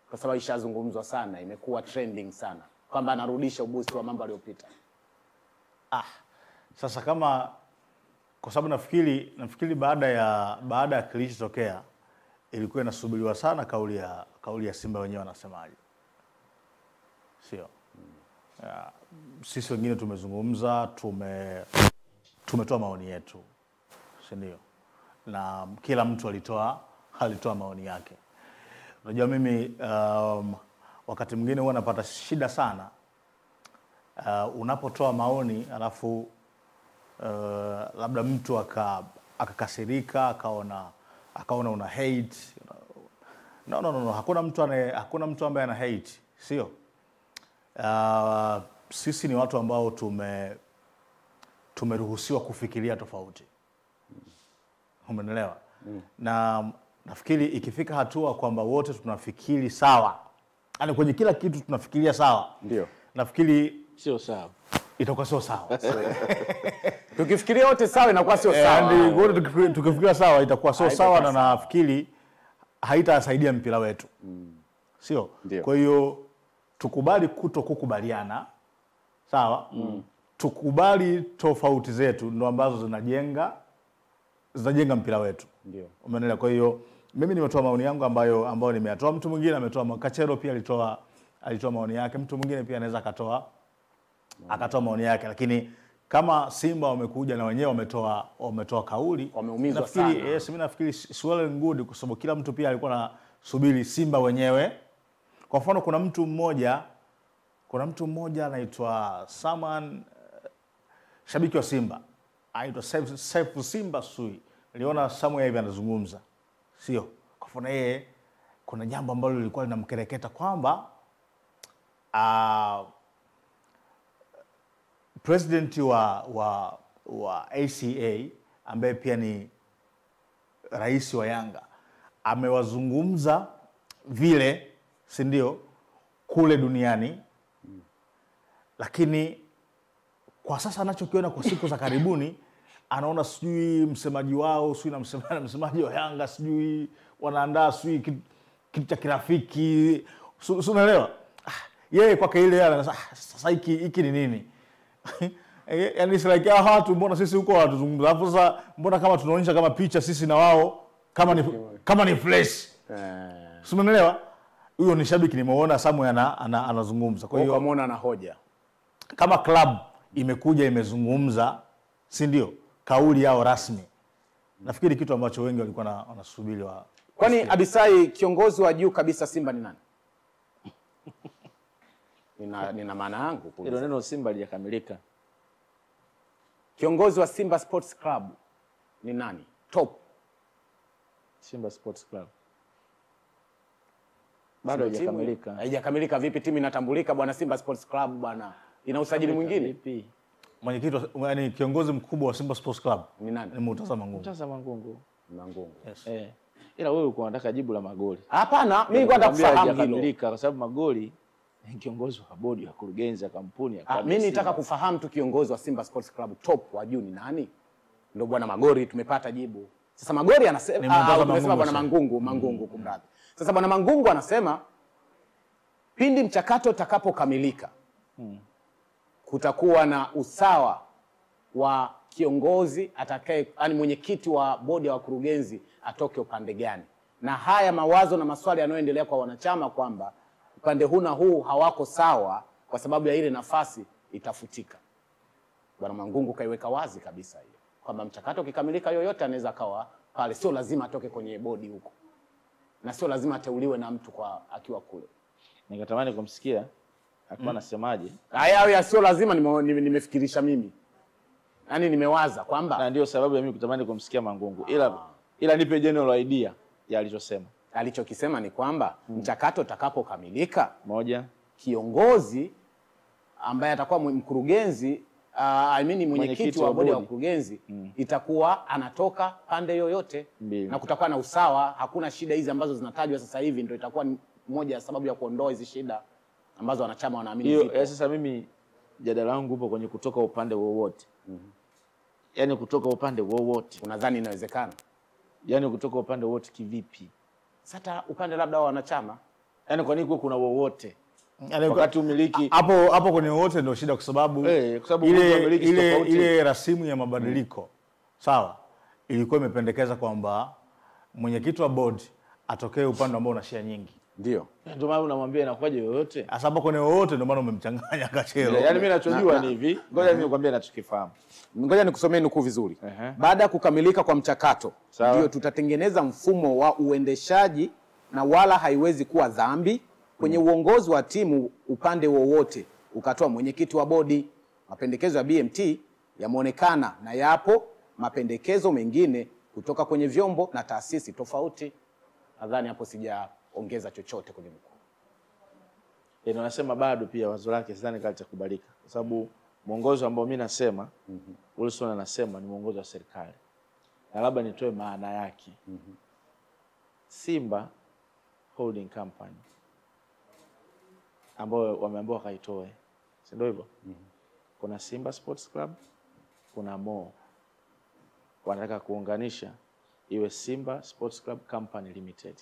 S1: Kwa sababu ishazungumzwa sana, imekuwa trending sana kwamba anarudisha ubusti wa mambo aliyopita.
S3: Sasa kama kwa sababu nafikiri baada ya kilichotokea ilikuwa inasubiriwa sana kauli ya Simba wenyewe wanasemaje. Sio? Sisi wengine tumezungumza, tumetoa maoni yetu. Si ndio? Na kila mtu alitoa maoni yake. Unajua mimi wakati mwingine huwa napata shida sana unapotoa maoni alafu labda mtu akakasirika akaona una hate. No, hakuna mtu ambaye ana hate, sio? Sisi ni watu ambao tumeruhusiwa kufikiria tofauti. Umeelewa? Na nafikiri ikifika hatua kwamba wote tunafikiri sawa, yani kwenye kila kitu tunafikiria sawa,
S1: ndio
S3: nafikiri
S2: sio sawa,
S3: itakuwa sio sawa.
S1: Tukifikiria wote sawa inakuwa sio sawa.
S3: Ndio, tukifikiria sawa itakuwa sio sawa, na nafikiri haitasaidia mpira wetu. Sio? Kwa hiyo tukubali kukubaliana, sawa? Tukubali tofauti zetu ndo ambazo zinajenga mpira wetu.
S1: Ndio.
S3: Umeelewa? Kwa hiyo mimi nimetoa maoni yangu ambayo nimeyatoa. Mtu mwingine ametoa, Kachero pia alitoa maoni yake. Mtu mwingine pia anaweza akatoa maoni yake, lakini kama Simba wamekuja na wenyewe wametoa kauli,
S1: wameumizwa sana.
S3: Mimi nafikiri it's well and good, kwa sababu kila mtu pia alikuwa anasubiri Simba wenyewe. Kwa mfano kuna mtu mmoja anaitwa Saman, shabiki wa Simba, anaitwa Saifu Simba Sui. Niliona Samuel hivi anazungumza. Sio? Kwa mfano yeye kuna jambo ambalo lilikuwa linamkereketa kwamba president wa ACA ambaye pia ni rais wa Yanga amewazungumza vile, si ndio, kule duniani. Lakini kwa sasa anachokiona kwa siku za karibuni, anaona sijui msemaji wao, sijui na msemaji wa Yanga, sijui wanaandaa sijui kitu cha kirafiki. Unaelewa? Yeye kwake ile anasema sasa hiki ni nini? Yaani si like watu, mbona sisi huko watuzungumza. Alafu sasa mbona kama tunaonyesha kama picha sisi na wao kama ni flash. Si umeelewa? Huyo ni shabiki nimeona Samuel anazungumza. Kwa hiyo
S1: ukamwona na hoja.
S3: Kama club imekuja imezungumza, si ndio? Kauli yao rasmi. Nafikiri kitu ambacho wengi walikuwa wanasubiri
S1: Kwani Abisai, kiongozi wa juu kabisa Simba ni nani? Nina maana yangu.
S2: Hilo neno Simba halijakamilika.
S1: Kiongozi wa Simba Sports Club ni nani? Top.
S2: Simba Sports Club. Bado haijakamilika.
S1: Haijakamilika vipi? Timu inatambulika bwana, Simba Sports Club bwana. Ina usajili mwingine?
S2: Vipi?
S3: Mwenyekiti, yani kiongozi mkubwa wa Simba Sports Club
S1: ni nani?
S3: Ni Murtaza Mangungu.
S2: Murtaza Mangungu.
S1: Mangungu.
S3: Yes.
S2: Ila wewe uko unataka jibu la magoli.
S1: Hapana, mimi nilikuwa nataka kufahamu hilo.
S2: Kwa sababu magoli ni kiongozi wa bodi ya kurugenzi ya kampuni ya
S1: mimi nitaka kufahamu tu kiongozi wa Simba Sports Club top wa juu ni nani? Ndio bwana Magori, tumepata jibu. Sasa Magori anasema tumesema bwana Mangungu kumradhi. Sasa bwana Mangungu anasema pindi mchakato utakapokamilika kutakuwa na usawa wa kiongozi atakaye, yani mwenyekiti wa bodi ya wakurugenzi atoke upande gani. Na haya mawazo na maswali yanayoendelea kwa wanachama kwamba upande huu na huu hawako sawa kwa sababu ya ile nafasi itafutika. Bwana Mangungu kaiweka wazi kabisa hiyo kwamba mchakato ukikamilika yoyote anaweza kawa pale, sio lazima atoke kwenye bodi huko. Na sio lazima ateuliwe na mtu kwa akiwa kule.
S2: Ningetamani kumsikia alikuwa anasemaje.
S1: Haya sio lazima, nimefikirisha mimi. Yaani nimewaza kwamba
S2: na ndio sababu ya mimi kutamani kumsikia Mangungu. Ila nipe general idea ya alichosema.
S1: Alichokisema ni kwamba mchakato utakapokamilika,
S2: moja,
S1: kiongozi ambaye atakuwa mkurugenzi mwenyekiti wa bodi ya wakurugenzi itakuwa anatoka pande yoyote. Na kutakuwa na usawa, hakuna shida hizi ambazo zinatajwa sasa hivi, ndio itakuwa moja ya sababu ya kuondoa hizi shida ambazo wanachama wanaamini
S2: hiyo. Sasa mimi jadala wangu upo kwenye kutoka upande wowote. Yaani kutoka upande wowote.
S1: Unadhani inawezekana?
S2: Yaani kutoka upande wowote kivipi?
S1: Sasa upande labda wa wanachama.
S2: Yaani kwa nini kuna wowote? Wakati umiliki
S3: hapo kwenye wote ndio shida, kwa sababu ile rasimu ya mabadiliko sawa ilikuwa imependekeza kwamba mwenyekiti wa board atokee upande ambao una share nyingi.
S1: Ndio
S2: maana unamwambia inakuwaje yoyote.
S3: Sasa hapo kwenye wote ndio maana umemchanganya Kachero.
S2: Yaani mimi ninachojua ni hivi. Ngoja mimi nikwambie ninachokifahamu.
S1: Ngoja nikusomee nukuu vizuri. Baada ya kukamilika kwa mchakato, ndio tutatengeneza mfumo wa uendeshaji na wala haiwezi kuwa dhambi kwenye uongozi wa timu upande wowote ukatoa mwenyekiti wa bodi. Mapendekezo ya BMT yameonekana na yapo mapendekezo mengine kutoka kwenye vyombo na taasisi tofauti. Nadhani hapo sijaongeza chochote kwenye mkuu.
S2: Ndio nasema bado pia wazo lake sidhani kama litakubalika, kwa sababu mwongozo ambao mimi nasema Wilson anasema ni mwongozo wa serikali. Na labda nitoe maana yake. Simba Holding Company ambao wameambiwa kaitoe. Si ndio hivyo? Kuna Simba Sports Club, kuna Mo. Wanataka kuunganisha iwe Simba Sports Club Company Limited.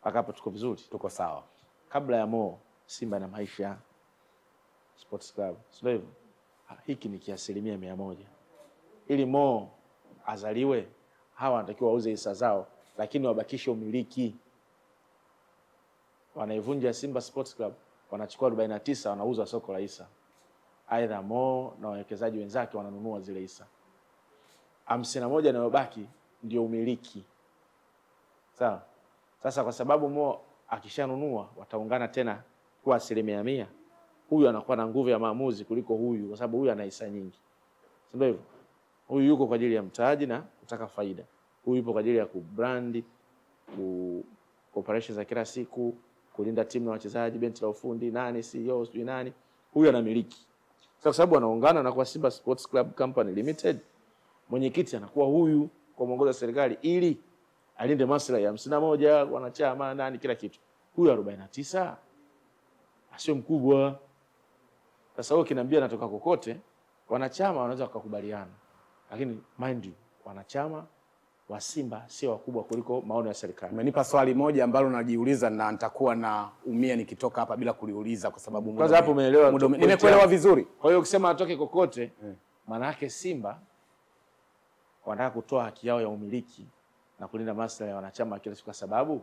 S2: Paka hapo tuko vizuri,
S1: tuko sawa.
S2: Kabla ya Mo, Simba na Maisha Sports Club. Si ndio hivyo? Hiki ni kiasilimia 100. Ili Mo azaliwe, hawa wanatakiwa wauze hisa zao, lakini wabakishe umiliki. Wanaivunja Simba Sports Club, wanachukua 49, wanauza soko la hisa. Aidha Mo na wawekezaji wenzake wananunua zile hisa. 51 inayobaki ndio umiliki. Sawa? Sasa kwa sababu Mo akishanunua wataungana tena kwa 100%. Huyu anakuwa na nguvu ya maamuzi kuliko huyu, kwa sababu huyu ana hisa nyingi. Si ndio hivyo? Huyu yuko kwa ajili ya mtaji na kutaka faida. Huyu yupo kwa ajili ya kubrand, operations za kila siku, kulinda timu na wachezaji, benchi la ufundi, nani CEO, sijui nani. Huyu anamiliki. Sasa kwa sababu anaungana na kwa Simba Sports Club Company Limited, mwenyekiti anakuwa huyu kwa mwongozo wa serikali ili alinde maslahi ya 51 wanachama nani kila kitu. Huyu 49 sio mkubwa. Sasa wewe kinaambia natoka kokote, wanachama wanaweza kukubaliana. Lakini mind you, wanachama wa Simba sio wakubwa kuliko maono ya serikali.
S1: Umenipa swali moja ambalo najiuliza na nitakuwa na umia nikitoka hapa bila kuliuliza, kwa sababu
S2: kwanza hapo umeelewa.
S1: Nimekuelewa vizuri.
S2: Kwa hiyo ukisema atoke kokote, maana yake Simba wanataka kutoa haki yao ya umiliki na kulinda maslahi ya wanachama kila siku, kwa sababu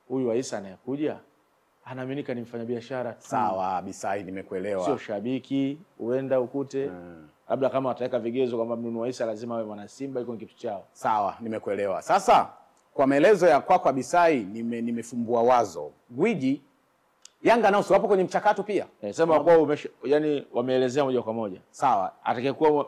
S2: huyu Aisa anayekuja anaaminika ni mfanyabiashara.
S1: Sawa, Bisai nimekuelewa.
S2: Sio shabiki, huenda ukute labda kama wataweka vigezo kwamba mnunua Aisa lazima awe mwana Simba, iko kitu chao.
S1: Sawa, nimekuelewa. Sasa kwa maelezo ya kwako Bisai nimefumbua wazo. Gwiji Yanga nao wapo kwenye mchakato pia.
S2: Sema kwa yani wameelezea moja kwa moja.
S1: Sawa,
S2: atakayekuwa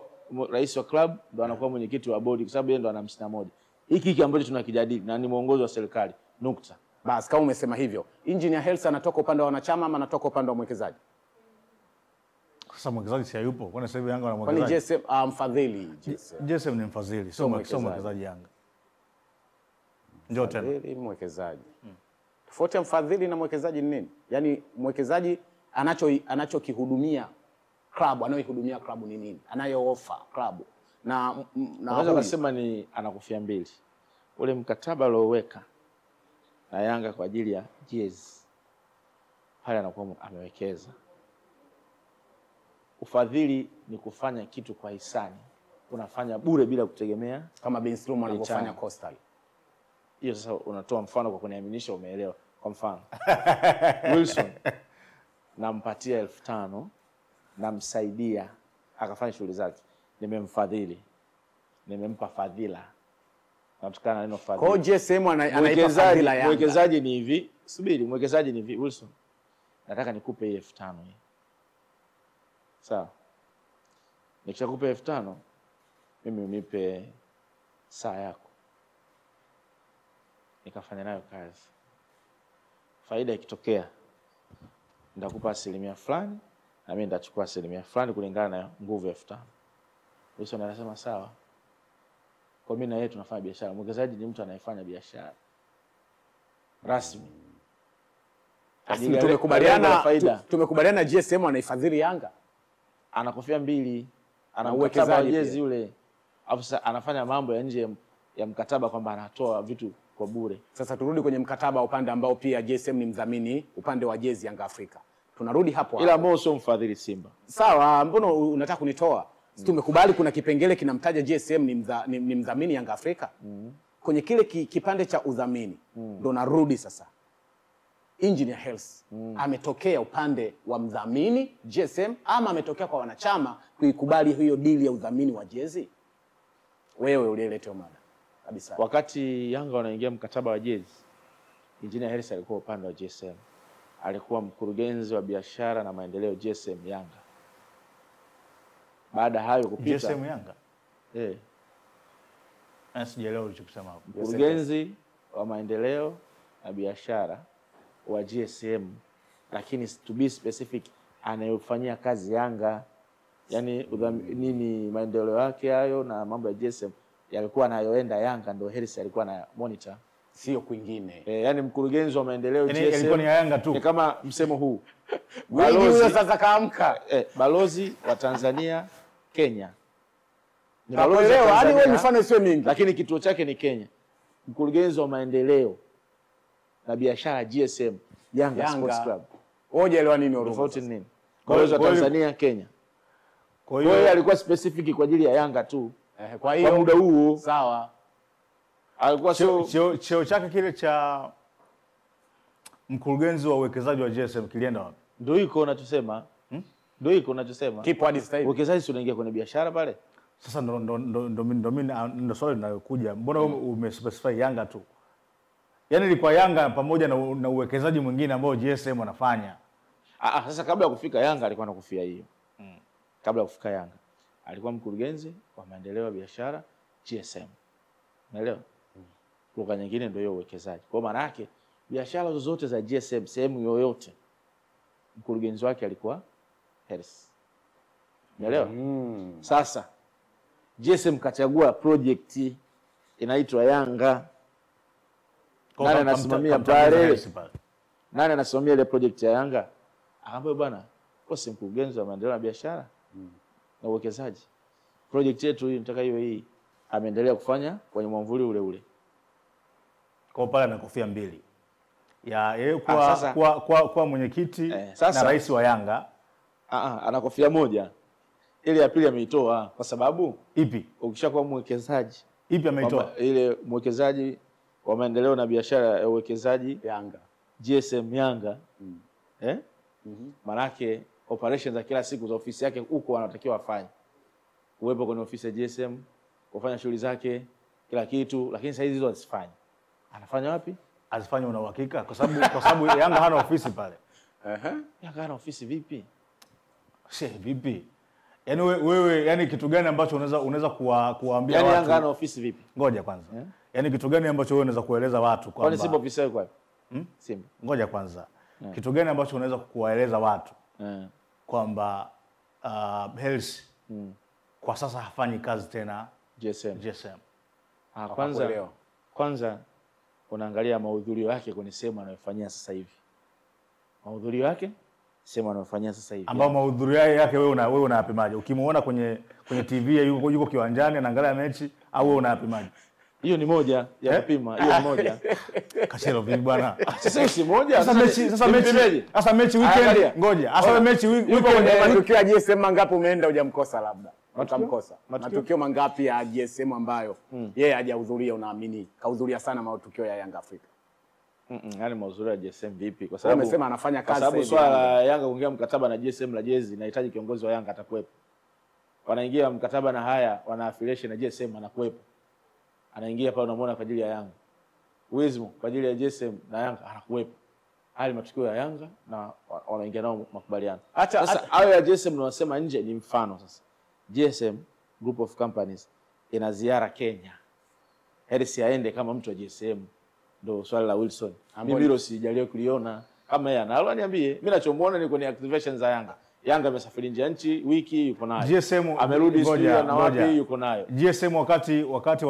S2: rais wa club ndo anakuwa mwenyekiti wa bodi kwa sababu yeye ndo ana 51. Hiki ambacho tunakijadili na ni mwongozo wa serikali. Nukta.
S1: Basi kama umesema hivyo, Engineer Hersi anatoka upande wa wanachama ama anatoka upande wa mwekezaji?
S3: Sasa mwekezaji si hayupo. Kwani sasa hivi Yanga wana mwekezaji?
S1: Kwani JSM mfadhili
S3: JSM ni mfadhili, sio mwekezaji Yanga. Njoo tena.
S1: Mfadhili mwekezaji. Tofauti ya mfadhili na mwekezaji ni nini? Yaani mwekezaji anachokihudumia klabu, anayoihudumia klabu ni nini? Anayo-offer klabu. Na
S2: unaweza kusema ni anakufia mbili. Ule mkataba alioweka na Yanga kwa ajili ya jezi pale anakuwa amewekeza. Ufadhili ni kufanya kitu kwa hisani. Unafanya bure bila kutegemea
S1: kama Ben Slum anavyofanya Coastal.
S2: Hiyo sasa unatoa mfano kwa kuniaminisha umeelewa. Kwa mfano Wilson nampatia 5,000 namsaidia akafanya shughuli zake. Nimemfadhili. Nimempa fadhila. Natukana na neno fadhila.
S1: Kwa JSM anaipa fadhila Yanga.
S2: Mwekezaji ni hivi. Subiri, mwekezaji ni hivi. Wilson, nataka nikupe hii 5,000 hii. Sawa. Nikishakupa 5,000 mimi unipe saa yako. Nikafanya nayo kazi. Faida ikitokea nitakupa asilimia fulani na mimi nitachukua asilimia fulani kulingana na nguvu ya 5,000. Wilson anasema sawa. Kwa mimi na yeye tunafanya biashara. Mwekezaji ni mtu anayefanya biashara rasmi.
S1: Asili tumekubaliana GSM anaifadhili Yanga.
S2: Anakofia mbili. Ana uwekezaji jezi yule. Afisa anafanya mambo ya nje ya mkataba kwamba anatoa vitu kwa bure.
S1: Sasa turudi kwenye mkataba upande ambao pia GSM ni mdhamini upande wa jezi Yanga Afrika. Tunarudi hapo.
S2: Ila ambao sio mfadhili Simba.
S1: Sawa, mbona unataka kunitoa? Tumekubali kuna kipengele kinamtaja GSM ni mdhamini Yanga Afrika. Kwenye kile kipande cha udhamini ndo narudi sasa. Engineer Hersi ametokea upande wa mdhamini GSM ama ametokea kwa wanachama kuikubali hiyo deal ya udhamini wa jezi? Wewe ulieleta mada kabisa.
S2: Wakati Yanga wanaingia mkataba wa jezi, Engineer Hersi alikuwa upande wa GSM. Alikuwa mkurugenzi wa biashara na maendeleo GSM Yanga. Baada hayo kupita
S3: GSM Yanga. Sijaelewa ulichokisema hapo.
S2: Mkurugenzi wa maendeleo na biashara wa GSM, lakini to be specific anayofanyia kazi Yanga. Yaani nini maendeleo yake hayo na mambo ya GSM yalikuwa anayoenda Yanga ndio Hersi alikuwa na monitor,
S1: sio kwingine.
S2: Yaani mkurugenzi wa maendeleo GSM
S3: ilikuwa ni Yanga tu.
S2: Ni kama msemo huu.
S1: Balozi sasa kaamka.
S2: Balozi wa Tanzania Kenya.
S1: Ni balozi wa Tanzania. Wewe mfano sio mingi.
S2: Lakini kituo chake ni Kenya. Mkurugenzi wa maendeleo na biashara GSM Yanga Sports Club.
S1: Hoja ile nini Orunga?
S2: Tofauti nini? Balozi wa Tanzania Kenya. Kwa hiyo alikuwa specific kwa ajili ya Yanga tu.
S1: Kwa hiyo
S2: kwa muda huo
S1: sawa.
S2: Alikuwa
S3: cheo chake kile cha mkurugenzi wa uwekezaji wa GSM kilienda wapi?
S2: Ndio iko unachosema. Ndio iko unachosema.
S1: Kipo hadi sasa hivi.
S2: Uwekezaji si unaingia kwenye biashara pale?
S3: Sasa ndo swali linalokuja. Mbona umespecify Yanga tu? Yaani ilikuwa Yanga pamoja na uwekezaji mwingine ambao GSM wanafanya.
S2: Sasa kabla ya kufika Yanga alikuwa anakufia hiyo. Kabla ya kufika Yanga alikuwa mkurugenzi wa maendeleo ya biashara GSM. Unaelewa? Lugha nyingine ndio hiyo uwekezaji. Kwa maana yake biashara zozote za GSM sehemu yoyote mkurugenzi wake alikuwa Hersi. Unaelewa? Sasa GSM kachagua project inaitwa Yanga. Nani anasimamia pale? Nani anasimamia ile project ya Yanga? Akaambia bwana, kwa si mkurugenzi wa maendeleo ya biashara na uwekezaji. Project yetu hii nataka iwe hii. Ameendelea kufanya kwenye mwamvuli ule ule.
S3: Kwa pale amekofia mbili. Ya yeye kwa mwenyekiti na rais wa Yanga.
S2: Anakofia moja. Ile ya pili ameitoa kwa sababu
S3: ipi?
S2: Ukishakuwa mwekezaji.
S3: Ipi ameitoa?
S2: Ile mwekezaji wa maendeleo na biashara ya uwekezaji
S1: Yanga.
S2: GSM Yanga. Manake operations za kila siku za ofisi yake huko wanatakiwa afanye. Uwepo kwenye ofisi ya GSM, kufanya shughuli zake, kila kitu, lakini sasa hizo hazifanye. Anafanya wapi?
S3: Azifanye una uhakika kwa sababu Yanga hana ofisi pale.
S2: Yanga hana ofisi vipi?
S3: Vipi? Yaani wewe yani kitu gani ambacho unaweza kuwaambia
S2: watu?
S3: Yanga
S2: hana ofisi vipi?
S3: Ngoja kwanza. Yaani kitu gani ambacho wewe unaweza kueleza watu kwamba
S2: Kwani Simba ofisi yake wapi? Simba.
S3: Ngoja kwanza. Kitu gani ambacho unaweza kuwaeleza watu? Kwamba Hersi kwa sasa hafanyi kazi tena GSM.
S2: Kwanza unaangalia mahudhurio yake kwenye sehemu anayofanyia sasa hivi. Mahudhurio yake sehemu anayofanyia sasa hivi.
S3: Ambao mahudhurio yake wewe unayapimaje? Ukimuona kwenye TV yuko kiwanjani anaangalia mechi au wewe unayapimaje?
S2: Hiyo ni moja ya kupima, hiyo ni moja.
S3: Kachelo vipi bwana?
S2: Sasa si moja.
S3: Sasa mechi weekend. Ngoja. Sasa mechi weekend
S1: kwenye matukio ya GSM mangapi umeenda hujamkosa labda? Utamkosa. Matukio mangapi ya GSM ambayo yeye hajahudhuria unaamini? Kahudhuria sana matukio ya Yanga Afrika.
S2: Yaani mahudhurio ya GSM vipi? Kwa sababu
S1: umesema anafanya kazi
S2: sasa hivi. Kwa sababu swala Yanga kuingia mkataba na GSM la jezi inahitaji kiongozi wa Yanga atakuwepo. Wanaingia mkataba na haya, wana affiliation na GSM anakuwepo. Anaingia pale unamwona kwa ajili ya Yanga. Uwezo kwa ajili ya GSM na Yanga anakuwepo. Hali matukio ya Yanga na wanaingia nao makubaliano. Sasa hayo ya GSM tunasema nje ni mfano sasa. GSM Group of Companies ina ziara Kenya. Hersi aende kama mtu wa GSM. Ndio swali la Wilson. Mimi hilo sijaliyo kuliona. Kama yeye analo niambie. Mimi nachomuona ni kwenye activations za Yanga. Yanga amesafiri nje nchi wiki yuko nayo.
S3: GSM
S2: amerudi studio na wapi yuko nayo.
S3: GSM wakati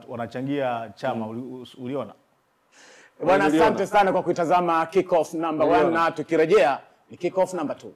S3: wanachangia chama uliona?
S1: Bwana asante sana kwa kuitazama Kick Off number 1 na tukirejea ni Kick Off number 2.